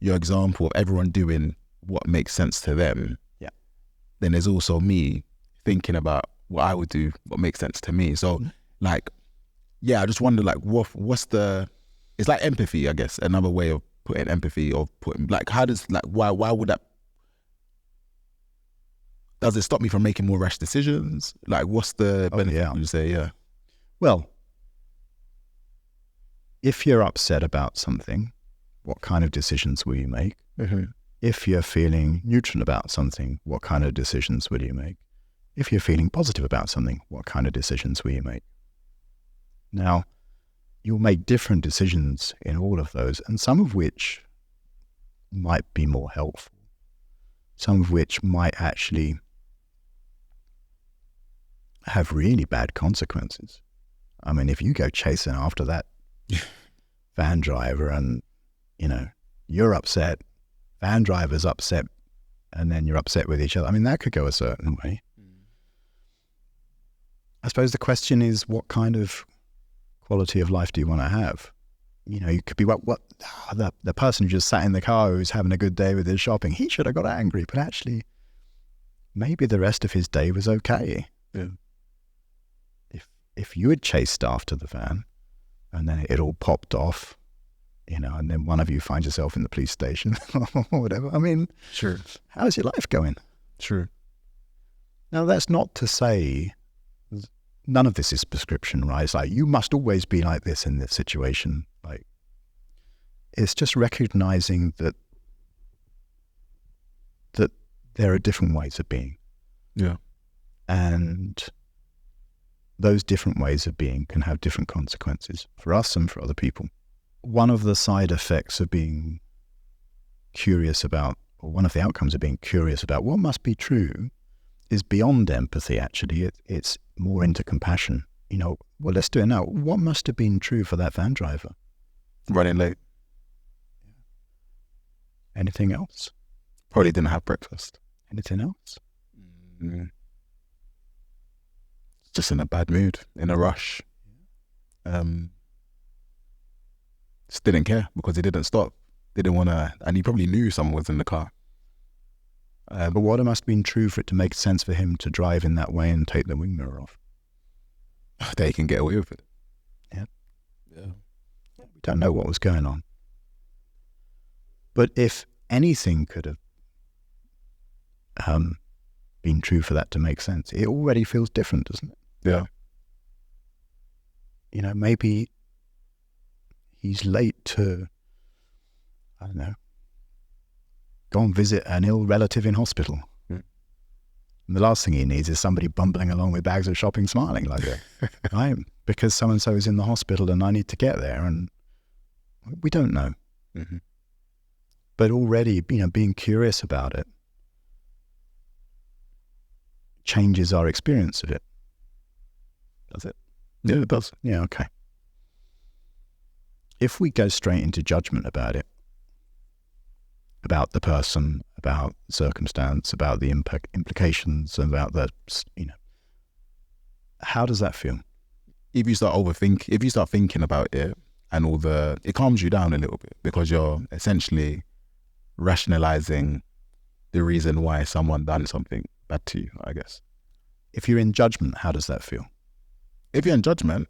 your example of everyone doing what makes sense to them, yeah, then there's also me thinking about what I would do, what makes sense to me. So like, yeah, I just wonder like what's it's like empathy, I guess, another way of putting empathy, or putting like, how does, like, why would that, does it stop me from making more rash decisions? Like, what's the benefit? Yeah. Would you say? Yeah. Well, if you're upset about something, what kind of decisions will you make? Mm-hmm. If you're feeling neutral about something, what kind of decisions will you make? If you're feeling positive about something, what kind of decisions will you make? Now, you'll make different decisions in all of those, and some of which might be more helpful, some of which might actually have really bad consequences. I mean, if you go chasing after that van driver and, you're upset, van driver's upset, and then you're upset with each other, I mean, that could go a certain way. I suppose the question is, what kind of quality of life do you want to have? You could be the person who just sat in the car who's having a good day with his shopping, he should have got angry, but actually maybe the rest of his day was okay. Yeah. If you had chased after the van and then it all popped off, and then one of you finds yourself in the police station or whatever, I mean, sure, how's your life going? True. Now, that's not to say, none of this is prescription, right? It's like, you must always be like this in this situation. Like, it's just recognizing that there are different ways of being. Yeah. And those different ways of being can have different consequences for us and for other people. One of the side effects of being curious about, or one of the outcomes of being curious about what must be true, is beyond empathy, actually. It's more into compassion, well, let's do it now. What must have been true for that van driver? Running late. Anything else? Probably didn't have breakfast. Anything else? Just in a bad mood, in a rush. Just didn't care because he didn't stop. Didn't want to, and he probably knew someone was in the car. But what must have been true for it to make sense for him to drive in that way and take the wing mirror off? That he can get away with it. Yeah. Yeah. We don't know what was going on. But if anything could have been true for that to make sense, it already feels different, doesn't it? Yeah. Maybe he's late to, I don't know, go and visit an ill relative in hospital. And the last thing he needs is somebody bumbling along with bags of shopping smiling like that. Right? Because so-and-so is in the hospital and I need to get there, and we don't know. Mm-hmm. But already, being curious about it changes our experience of it. Does it? Yeah, it does. Yeah, okay. If we go straight into judgment about it, about the person, about circumstance, about the implications, about the, how does that feel? If you start thinking about it and it calms you down a little bit because you're essentially rationalizing the reason why someone done something bad to you, I guess. If you're in judgment, how does that feel? If you're in judgment,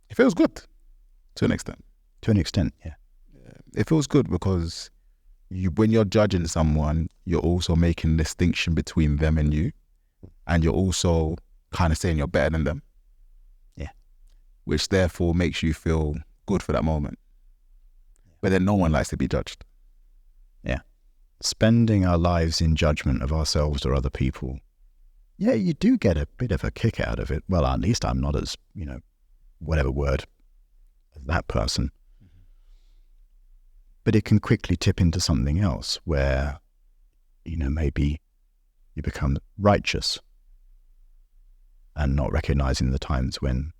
it feels good to an extent. To an extent, yeah. It feels good because when you're judging someone, you're also making a distinction between them and you, and you're also kind of saying you're better than them. Yeah. Which therefore makes you feel good for that moment. But then no one likes to be judged. Yeah. Spending our lives in judgment of ourselves or other people, yeah, you do get a bit of a kick out of it. Well, at least I'm not as, whatever word, as that person. But it can quickly tip into something else where, maybe you become righteous and not recognizing the times when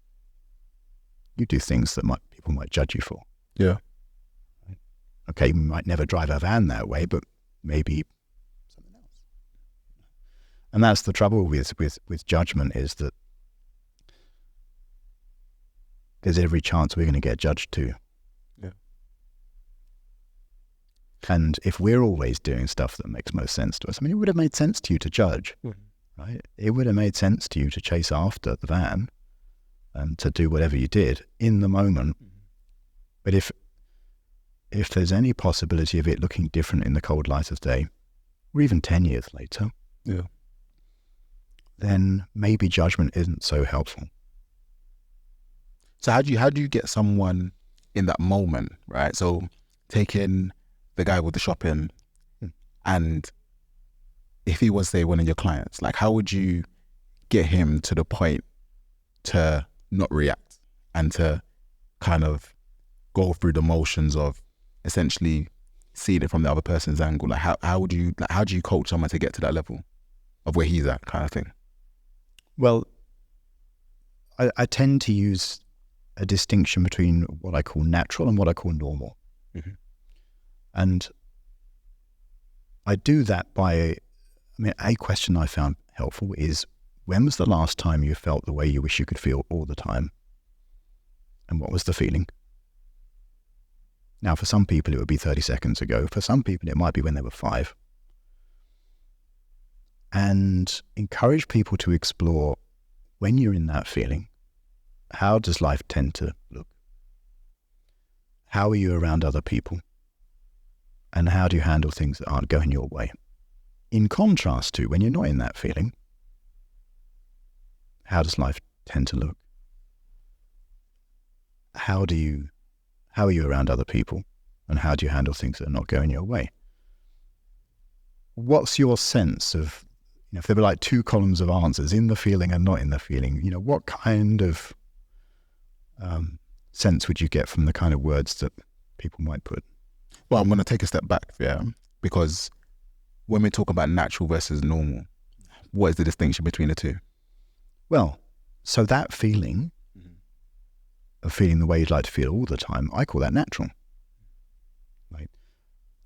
you do things that people might judge you for. Yeah. Okay, you might never drive a van that way, but maybe something else. And that's the trouble with judgment, is that there's every chance we're going to get judged too. Yeah. And if we're always doing stuff that makes most sense to us, it would have made sense to you to judge, right? It would have made sense to you to chase after the van and to do whatever you did in the moment. But if there's any possibility of it looking different in the cold light of day, or even 10 years later, then maybe judgment isn't so helpful. So how do you get someone in that moment, right? So taking the guy with the shopping, and if he was, say, one of your clients, like how would you get him to the point to not react and to kind of go through the motions of essentially seeing it from the other person's angle? Like how do you coach someone to get to that level of where he's at, kind of thing? Well, I tend to use a distinction between what I call natural and what I call normal. Mm-hmm. And I do that by, a question I found helpful is, when was the last time you felt the way you wish you could feel all the time? And what was the feeling? Now, for some people, it would be 30 seconds ago. For some people, it might be when they were 5. And encourage people to explore, when you're in that feeling, how does life tend to look? How are you around other people? And how do you handle things that aren't going your way? In contrast to when you're not in that feeling, how does life tend to look? How are you around other people? And how do you handle things that are not going your way? What's your sense of, if there were like 2 columns of answers, in the feeling and not in the feeling, what kind of sense would you get from the kind of words that people might put? Well, I'm going to take a step back, because when we talk about natural versus normal, what is the distinction between the two? Well, so that feeling of feeling the way you'd like to feel all the time, I call that natural. Right?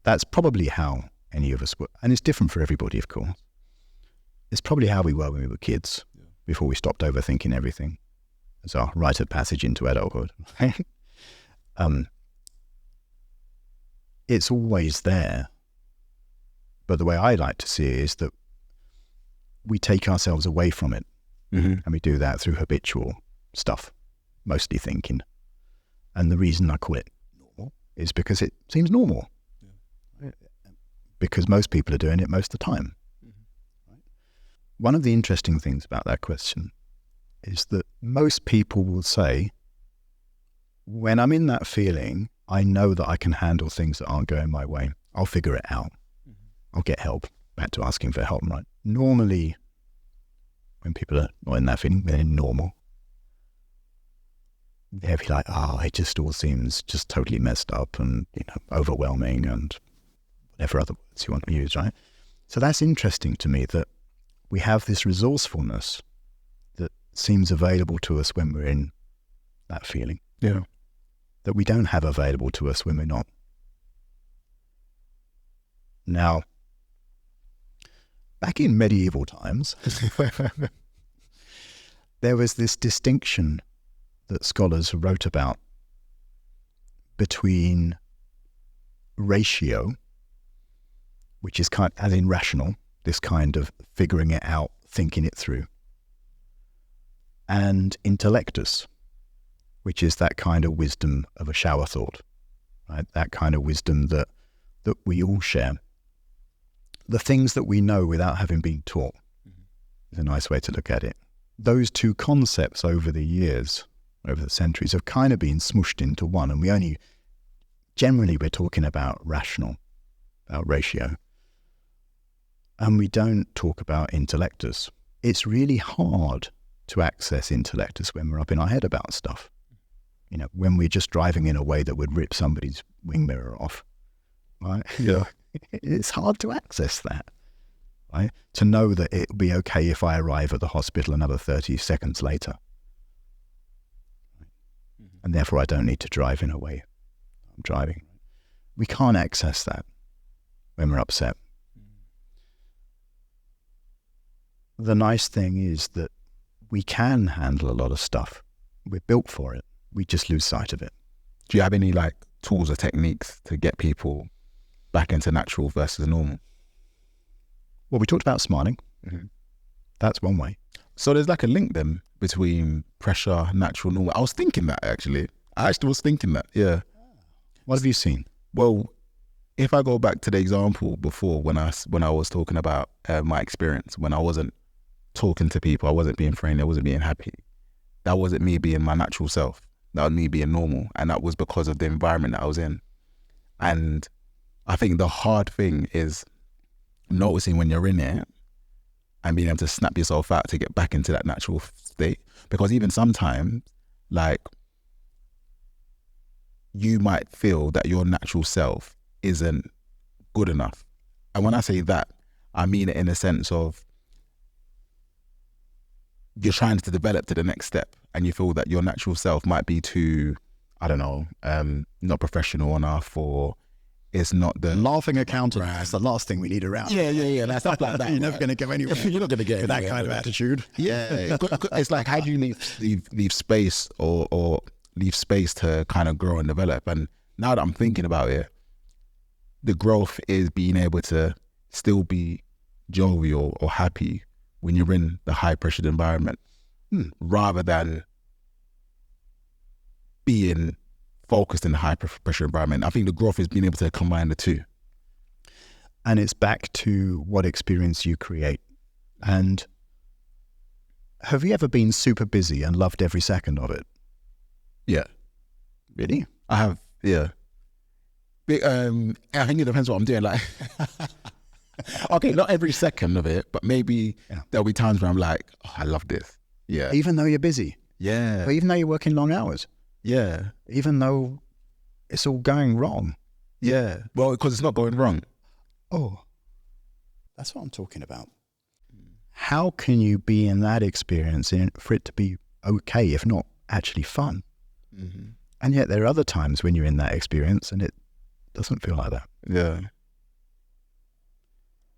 That's probably how any of us were, and it's different for everybody, of course. It's probably how we were when we were kids, before we stopped overthinking everything as our rite of passage into adulthood. It's always there. But the way I like to see it is that we take ourselves away from it. And we do that through habitual stuff, mostly thinking. And the reason I call it normal is because it seems normal. Because most people are doing it most of the time. One of the interesting things about that question is that most people will say, when I'm in that feeling, I know that I can handle things that aren't going my way. I'll figure it out. I'll get help. Back to asking for help, right? Normally, when people are not in that feeling, they're normal. They'll be like, it just all seems just totally messed up and, overwhelming and whatever other words you want to use, right? So that's interesting to me, that we have this resourcefulness that seems available to us when we're in that feeling. Yeah. That we don't have available to us when we're not. Now, back in medieval times, there was this distinction that scholars wrote about between ratio, which is as in rational, this kind of figuring it out, thinking it through, and intellectus, which is that kind of wisdom of a shower thought, right? That kind of wisdom that we all share. The things that we know without having been taught is a nice way to look at it. Those two concepts over the years, over the centuries, have kind of been smooshed into one, and generally we're talking about rational, about ratio, and we don't talk about intellectus. It's really hard to access intellectus when we're up in our head about stuff. When we're just driving in a way that would rip somebody's wing mirror off, right? Yeah. It's hard to access that, right? To know that it'll be okay if I arrive at the hospital another 30 seconds later. And therefore I don't need to drive in a way I'm driving. We can't access that when we're upset. The nice thing is that we can handle a lot of stuff. We're built for it. We just lose sight of it. Do you have any tools or techniques to get people back into natural versus normal? Well, we talked about smiling. That's one way. So there's a link then between pressure, natural, normal. I was thinking that actually. I actually was thinking that, yeah. What have you seen? Well, if I go back to the example before when I was talking about my experience, when I wasn't talking to people, I wasn't being friendly, I wasn't being happy. That wasn't me being my natural self. That was me being normal. And that was because of the environment that I was in. And I think the hard thing is noticing when you're in it and being able to snap yourself out to get back into that natural state. Because even sometimes, you might feel that your natural self isn't good enough. And when I say that, I mean it in a sense of you're trying to develop to the next step and you feel that your natural self might be too, I don't know, not professional enough, or it's not the laughing accountant. That's the last thing we need around. Yeah. That's stuff like that. You're never going to go anywhere. You're not going to get with that kind of attitude. Yeah, it's how do you leave space or leave space to kind of grow and develop? And now that I'm thinking about it, the growth is being able to still be jovial or happy when you're in the high pressured environment, rather than being focused in the high pressure environment. I think the growth is being able to combine the two. And it's back to what experience you create. And have you ever been super busy and loved every second of it? Yeah. Really? I have, yeah. I think it depends what I'm doing. Okay, not every second of it, but maybe there'll be times where I'm like, oh, I love this. Yeah. Even though you're busy? Yeah. Or even though you're working long hours? Yeah. Even though it's all going wrong? Yeah. Well, because it's not going wrong. Oh, that's what I'm talking about. how can you be in that experience for it to be okay, if not actually fun? Mm-hmm. And yet there are other times when you're in that experience and it doesn't feel like that. Yeah.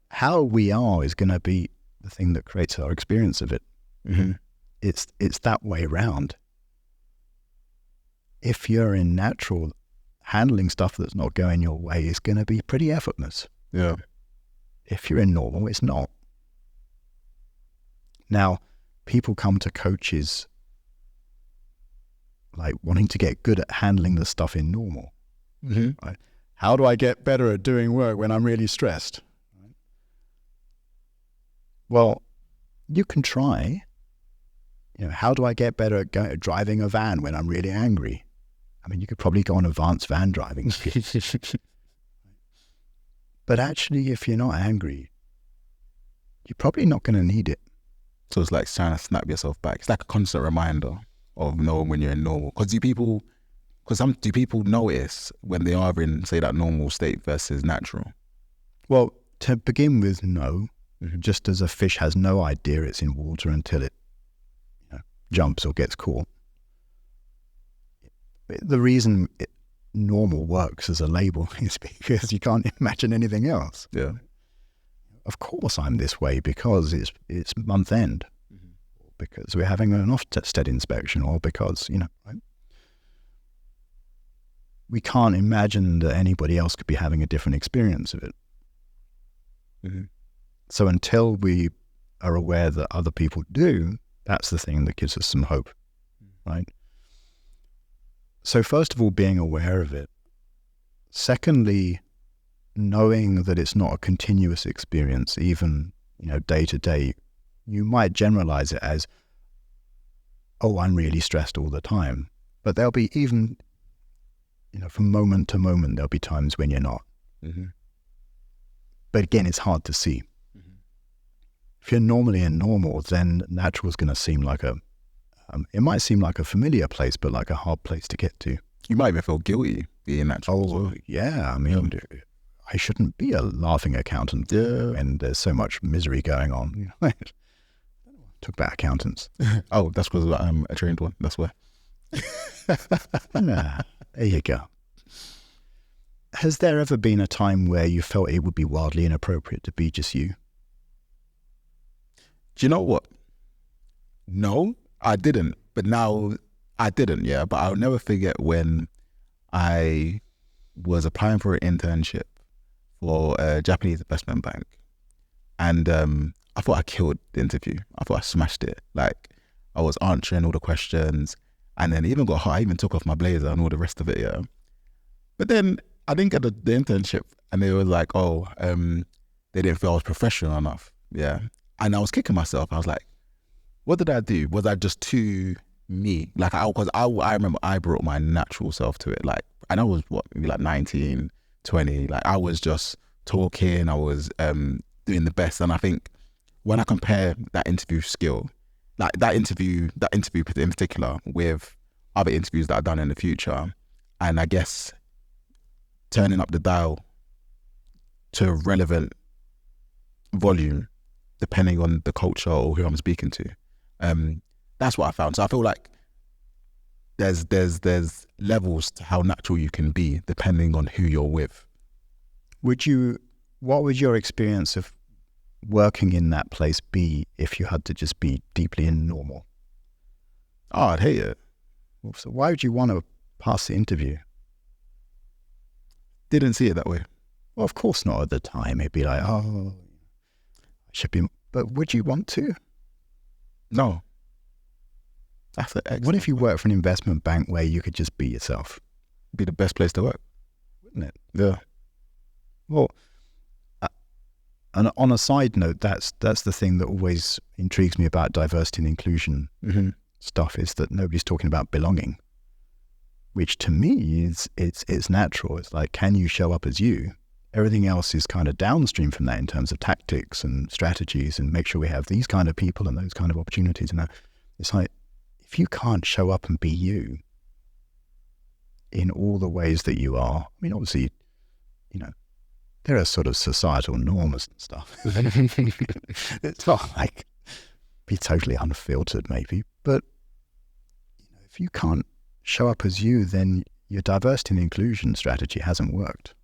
How we are is going to be the thing that creates our experience of it. Mm-hmm. It's that way around. If you're in natural, handling stuff that's not going your way is going to be pretty effortless. Yeah. If you're in normal, it's not. Now, people come to coaches like wanting to get good at handling the stuff in normal. Mm-hmm. Right? How do I get better at doing work when I'm really stressed? Right? Well, you can try. How do I get better at driving a van when I'm really angry? I mean, you could probably go on advanced van driving. But actually, if you're not angry, you're probably not going to need it. So it's like trying to snap yourself back. It's like a constant reminder of knowing when you're in normal. Because do people notice when they are in, say, that normal state versus natural? Well, to begin with, no. Mm-hmm. Just as a fish has no idea it's in water until it jumps or gets caught. The reason normal works as a label is because you can't imagine anything else. Yeah. Of course I'm this way because it's month end, mm-hmm. because we're having an Ofsted inspection, or because, right? We can't imagine that anybody else could be having a different experience of it. Mm-hmm. So until we are aware that other people do, that's the thing that gives us some hope, right? So first of all, being aware of it. Secondly, knowing that it's not a continuous experience, even, day to day. You might generalize it as, oh, I'm really stressed all the time. But there'll be even, from moment to moment, there'll be times when you're not. Mm-hmm. But again, it's hard to see. Mm-hmm. If you're normally in normal, then natural is going to seem like it might seem like a familiar place, but like a hard place to get to. You might even feel guilty being natural. Oh, yeah. I mean, I shouldn't be a laughing accountant when there's so much misery going on. Talk about accountants. Oh, that's because I'm a trained one. That's why. There you go. Has there ever been a time where you felt it would be wildly inappropriate to be just you? Do you know what? No, I didn't. But now I didn't, yeah. But I'll never forget when I was applying for an internship for a Japanese investment bank. And I thought I killed the interview. I thought I smashed it. Like, I was answering all the questions, and then it even got hot. I even took off my blazer and all the rest of it, yeah. But then I didn't get the internship, and they were like, they didn't feel I was professional enough, yeah. And I was kicking myself. I was like, what did I do? Was I just too me? Like, because I remember I brought my natural self to it. Like, and I was maybe like 19, 20. Like, I was just talking. I was doing the best. And I think when I compare that interview skill, like that interview in particular, with other interviews that I've done in the future, and I guess turning up the dial to relevant volume, depending on the culture or who I'm speaking to. That's what I found. So I feel like there's levels to how natural you can be depending on who you're with. What would your experience of working in that place be if you had to just be deeply in normal? Oh, I'd hate it. So why would you want to pass the interview? Didn't see it that way. Well, of course not at the time. It'd be like, oh, I should be. But would you want to? No. What if you work for an investment bank where you could just be yourself? Be the best place to work, wouldn't it? Yeah. Well, and on a side note, that's the thing that always intrigues me about diversity and inclusion stuff, is that nobody's talking about belonging, which to me is it's natural. It's like, can you show up as you? Everything else is kind of downstream from that in terms of tactics and strategies, and make sure we have these kind of people and those kind of opportunities. And it's like, if you can't show up and be you in all the ways that you are, I mean, obviously, there are sort of societal norms and stuff. It's not like be totally unfiltered maybe, but if you can't show up as you, then your diversity and inclusion strategy hasn't worked.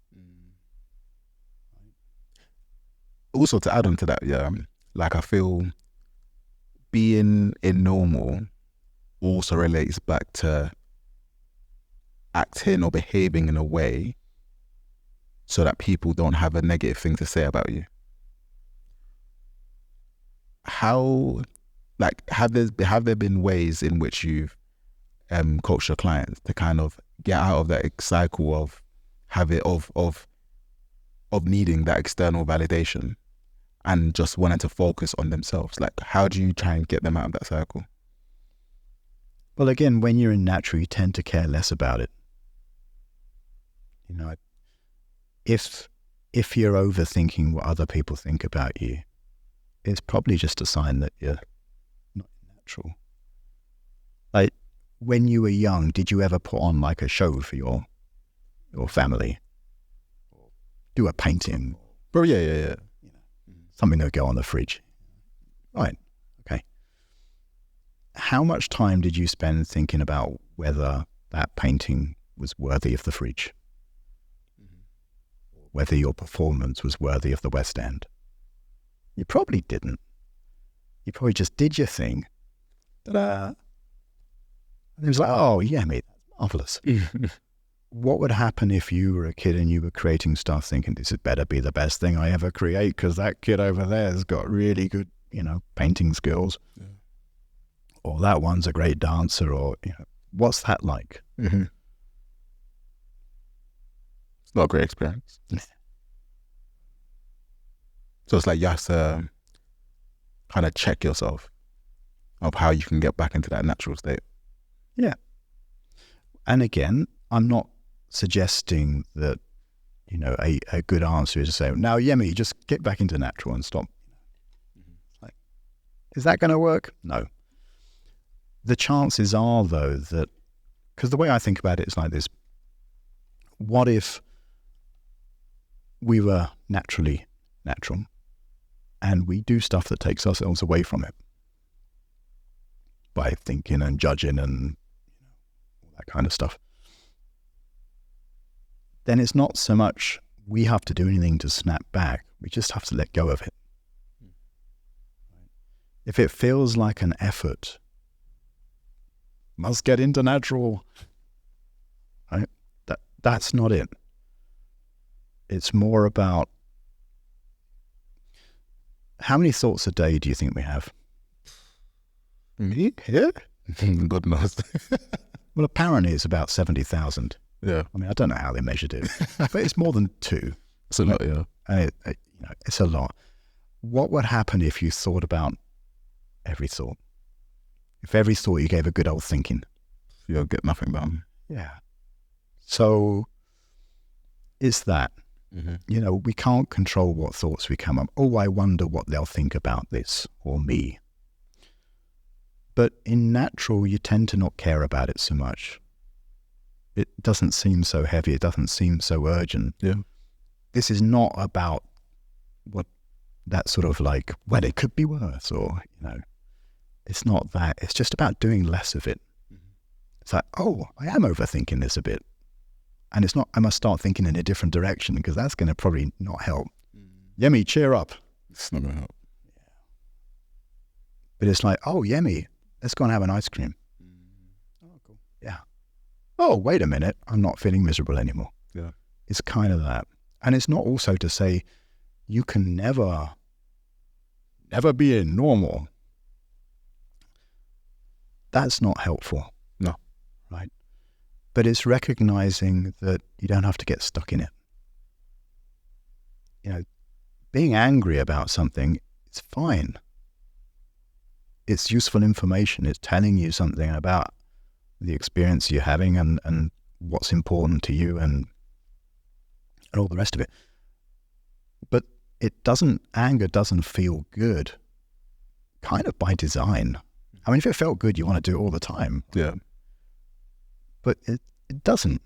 Also, to add on to that, like I feel being in normal also relates back to acting or behaving in a way so that people don't have a negative thing to say about you. How, like, have there been ways in which you've coached your clients to kind of get out of that cycle of needing that external validation and just wanting to focus on themselves? Like, how do you try and get them out of that cycle? Well, again, when you're in natural, you tend to care less about it. You know, if you're overthinking what other people think about you, it's probably just a sign that you're not natural. Like, when you were young, did you ever put on like a show for your family? Do a painting? Bro, yeah. Something that'll go on the fridge. Right, okay. How much time did you spend thinking about whether that painting was worthy of the fridge? Whether your performance was worthy of the West End? You probably didn't. You probably just did your thing. Ta-da! And it was like, oh, yeah, mate, that's marvelous. What would happen if you were a kid and you were creating stuff thinking this had better be the best thing I ever create because that kid over there has got really good, painting skills. Yeah. Or that one's a great dancer, or, what's that like? Mm-hmm. It's not a great experience. Yeah. So it's like you have to kind of check yourself of how you can get back into that natural state. Yeah. And again, I'm not suggesting that, a good answer is to say, now, Yemi, just get back into natural and stop. Like, is that going to work? No. The chances are, though, that, because the way I think about it is like this, what if we were naturally natural and we do stuff that takes ourselves away from it by thinking and judging and all that kind of stuff? Then it's not so much we have to do anything to snap back. We just have to let go of it. If it feels like an effort, must get into natural, right? That's not it. It's more about how many thoughts a day do you think we have? Me? Yeah? God knows. Well, apparently it's about 70,000. Yeah. I mean, I don't know how they measured it, but it's more than 2. It's a lot, yeah. It's a lot. What would happen if you thought about every thought? If every thought you gave a good old thinking? You'll get nothing done. Yeah. So it's that. Mm-hmm. We can't control what thoughts we come up. Oh, I wonder what they'll think about this or me. But in natural, you tend to not care about it so much. It doesn't seem so heavy. It doesn't seem so urgent. Yeah. This is not about what that sort of like, well, it could be worse, or, it's not that. It's just about doing less of it. Mm-hmm. It's like, oh, I am overthinking this a bit. And it's not, I must start thinking in a different direction because that's going to probably not help. Yemi, cheer up. It's not going to help. Yeah. But it's like, oh, Yemi, let's go and have an ice cream. Oh, cool. Yeah. Oh, wait a minute, I'm not feeling miserable anymore. Yeah. It's kind of that. And it's not also to say you can never be in normal. That's not helpful. No. Right? But it's recognizing that you don't have to get stuck in it. Being angry about something, it's fine. It's useful information. It's telling you something about the experience you're having and what's important to you and all the rest of it. But anger doesn't feel good, kind of by design. I mean, if it felt good, you want to do it all the time. Yeah. But it doesn't.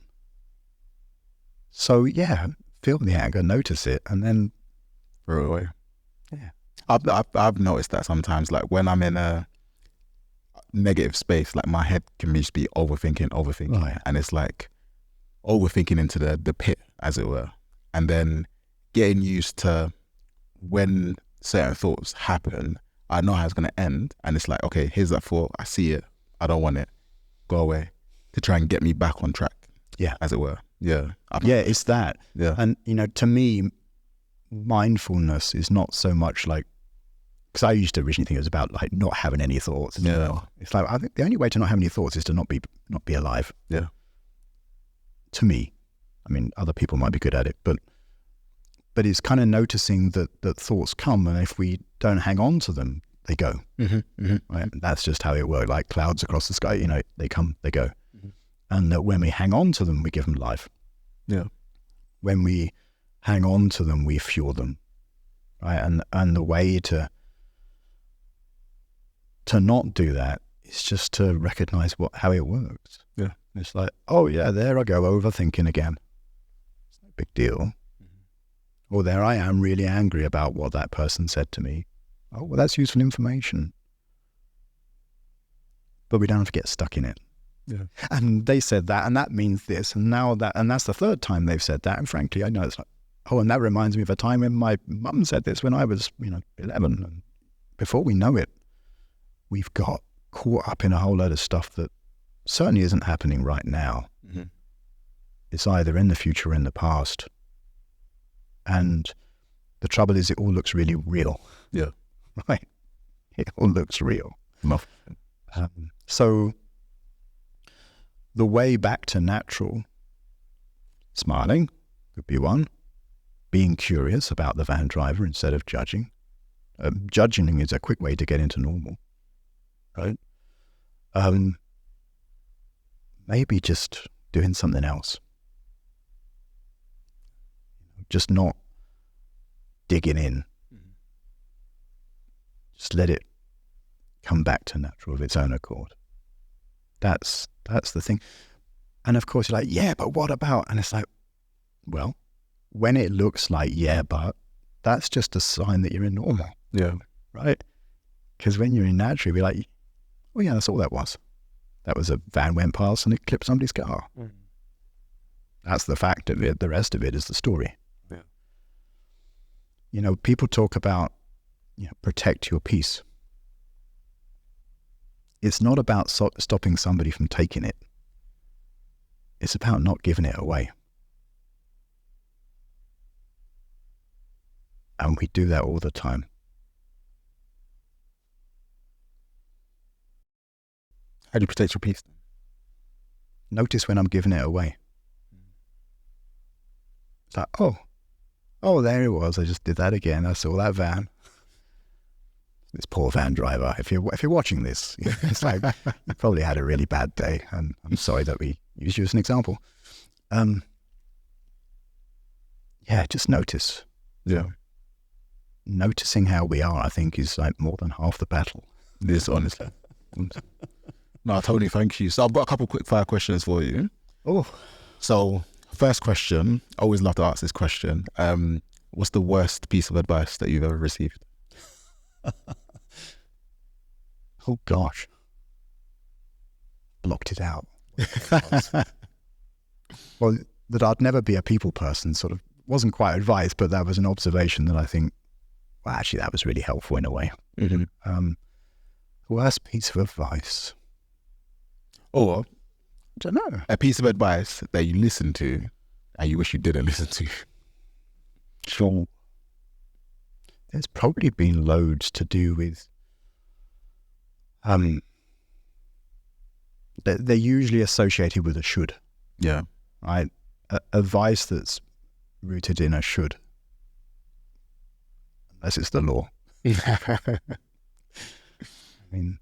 So yeah, feel the anger, notice it, and then throw it away. Yeah. I've noticed that sometimes, like when I'm in a negative space, like my head can just be overthinking, Right. and it's like overthinking into the pit, as it were, and then getting used to when certain thoughts happen, I know how it's going to end, and it's like, okay, here's that thought, I see it, I don't want it, go away, to try and get me back on track, Yeah. as it were. Yeah. Yeah, it's that. Yeah. And, to me, mindfulness is not so much like, because I used to originally think it was about like not having any thoughts. Yeah. It's like, I think the only way to not have any thoughts is to not be alive. Yeah. To me. I mean, other people might be good at it, but it's kind of noticing that thoughts come, and if we don't hang on to them, they go. Right? And that's just how it works. Like clouds across the sky, they come, they go. And that when we hang on to them, we give them life. Yeah. When we hang on to them, we fuel them. Right? And the way to not do that is just to recognize how it works. Yeah. It's like, oh yeah, there I go, overthinking again. It's no big deal. Or there I am really angry about what that person said to me. Oh, well, that's useful information. But we don't have to get stuck in it. Yeah. And they said that, and that means this, and now that, and that's the third time they've said that. And frankly, I know it's like, oh, and that reminds me of a time when my mum said this when I was, 11. And before we know it, we've got caught up in a whole load of stuff that certainly isn't happening right now. It's either in the future or in the past. And the trouble is, it all looks really real. Yeah. Right? It all looks real. No. So the way back to natural, smiling could be one. Being curious about the van driver instead of judging. Judging is a quick way to get into normal. Right? Maybe just doing something else. Just not digging in. Just let it come back to natural of its own accord. That's the thing. And of course you're like, yeah, but what about? And it's like, well, when it looks like, yeah, but that's just a sign that you're in normal. Yeah. Right? Because when you're in natural, you'll be like, oh yeah, that's all that was. That was a van went past and it clipped somebody's car. That's the fact of it. The rest of it is the story. Yeah. People talk about, protect your peace. It's not about stopping somebody from taking it. It's about not giving it away. And we do that all the time. How do you protect your peace? Notice when I'm giving it away. It's like, oh, there it was. I just did that again. I saw that van. This poor van driver. If you're watching this, it's like you probably had a really bad day, and I'm sorry that we used you as an example. Yeah, just notice. Yeah. Noticing how we are, I think, is like more than half the battle. This, honestly. No, Tony, thank you. So I've got a couple quick fire questions for you. Oh. So first question, I always love to ask this question. What's the worst piece of advice that you've ever received? Oh gosh. Blocked it out. Well, that I'd never be a people person sort of wasn't quite advice, but that was an observation that I think, well, actually that was really helpful in a way. Worst piece of advice. Or I don't know. a piece of advice that you listen to and you wish you didn't listen to. Sure. There's probably been loads to do with, they're usually associated with a should. Yeah. Right? Advice that's rooted in a should. Unless it's the law. I mean,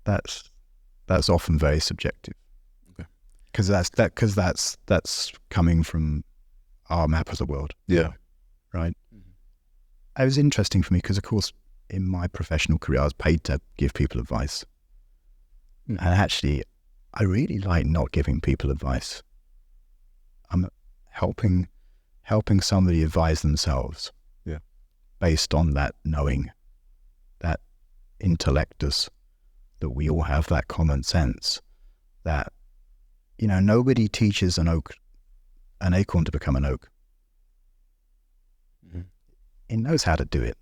that's often very subjective. Because that's coming from our map of the world. Yeah. Right? It was interesting for me because, of course, in my professional career, I was paid to give people advice. And actually, I really like not giving people advice. I'm helping helping somebody advise themselves based on that knowing, that intellectus, that we all have that common sense, that, nobody teaches an acorn to become an oak. Mm-hmm. It knows how to do it.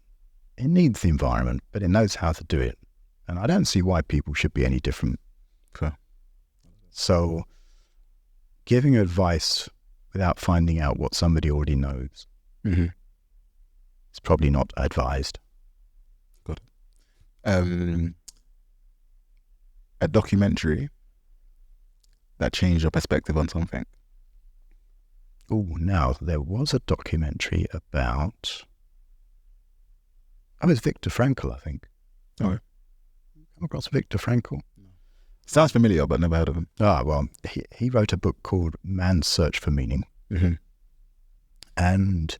It needs the environment, but it knows how to do it. And I don't see why people should be any different. Okay. So giving advice without finding out what somebody already knows is probably not advised. Got it. A documentary that changed your perspective on something. Oh, now there was a documentary about, it was Viktor Frankl, I think. Okay. Come across Viktor Frankl? Sounds familiar, but never heard of him. Well, he wrote a book called Man's Search for Meaning. And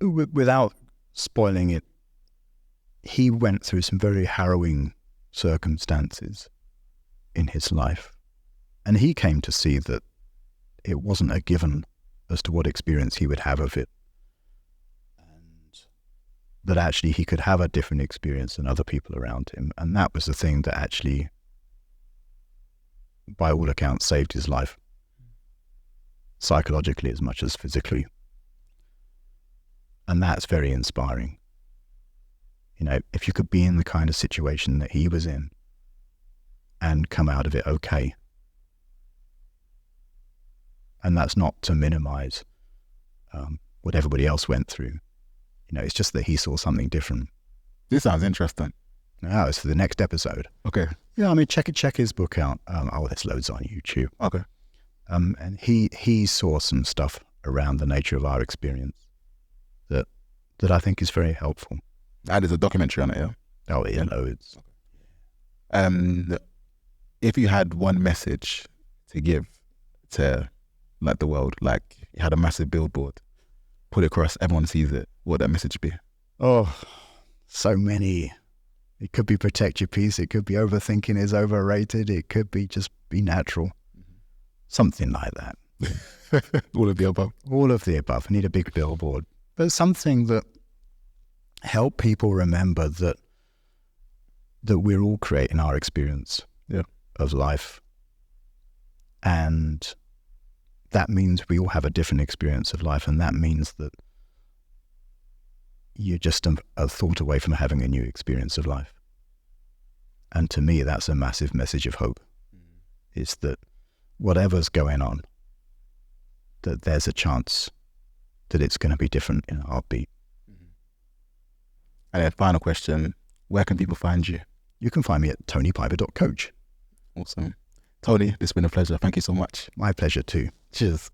without spoiling it, he went through some very harrowing circumstances in his life. And he came to see that it wasn't a given as to what experience he would have of it. And that actually he could have a different experience than other people around him. And that was the thing that actually, by all accounts, saved his life. Psychologically as much as physically. And that's very inspiring. If you could be in the kind of situation that he was in and come out of it okay. And that's not to minimize what everybody else went through. It's just that he saw something different. This sounds interesting. Now it's for the next episode. Okay. Yeah, check his book out. There's loads on YouTube. Okay. And he saw some stuff around the nature of our experience that I think is very helpful. And there's a documentary on it, yeah? Oh, yeah, loads. Okay. If you had one message to give to the world, you had a massive billboard, put it across, everyone sees it, what would that message be? Oh, so many. It could be protect your peace. It could be overthinking is overrated. It could be just be natural. Something like that. All of the above. All of the above. I need a big billboard. But something that help people remember that we're all creating our experience of life. And that means we all have a different experience of life. And that means that you're just a thought away from having a new experience of life. And to me, that's a massive message of hope. It's that whatever's going on, that there's a chance that it's going to be different in a heartbeat. And then final question, where can people find you? You can find me at tonypiper.coach. Awesome. Tony, it's been a pleasure. Thank you so much. My pleasure too. Cheers.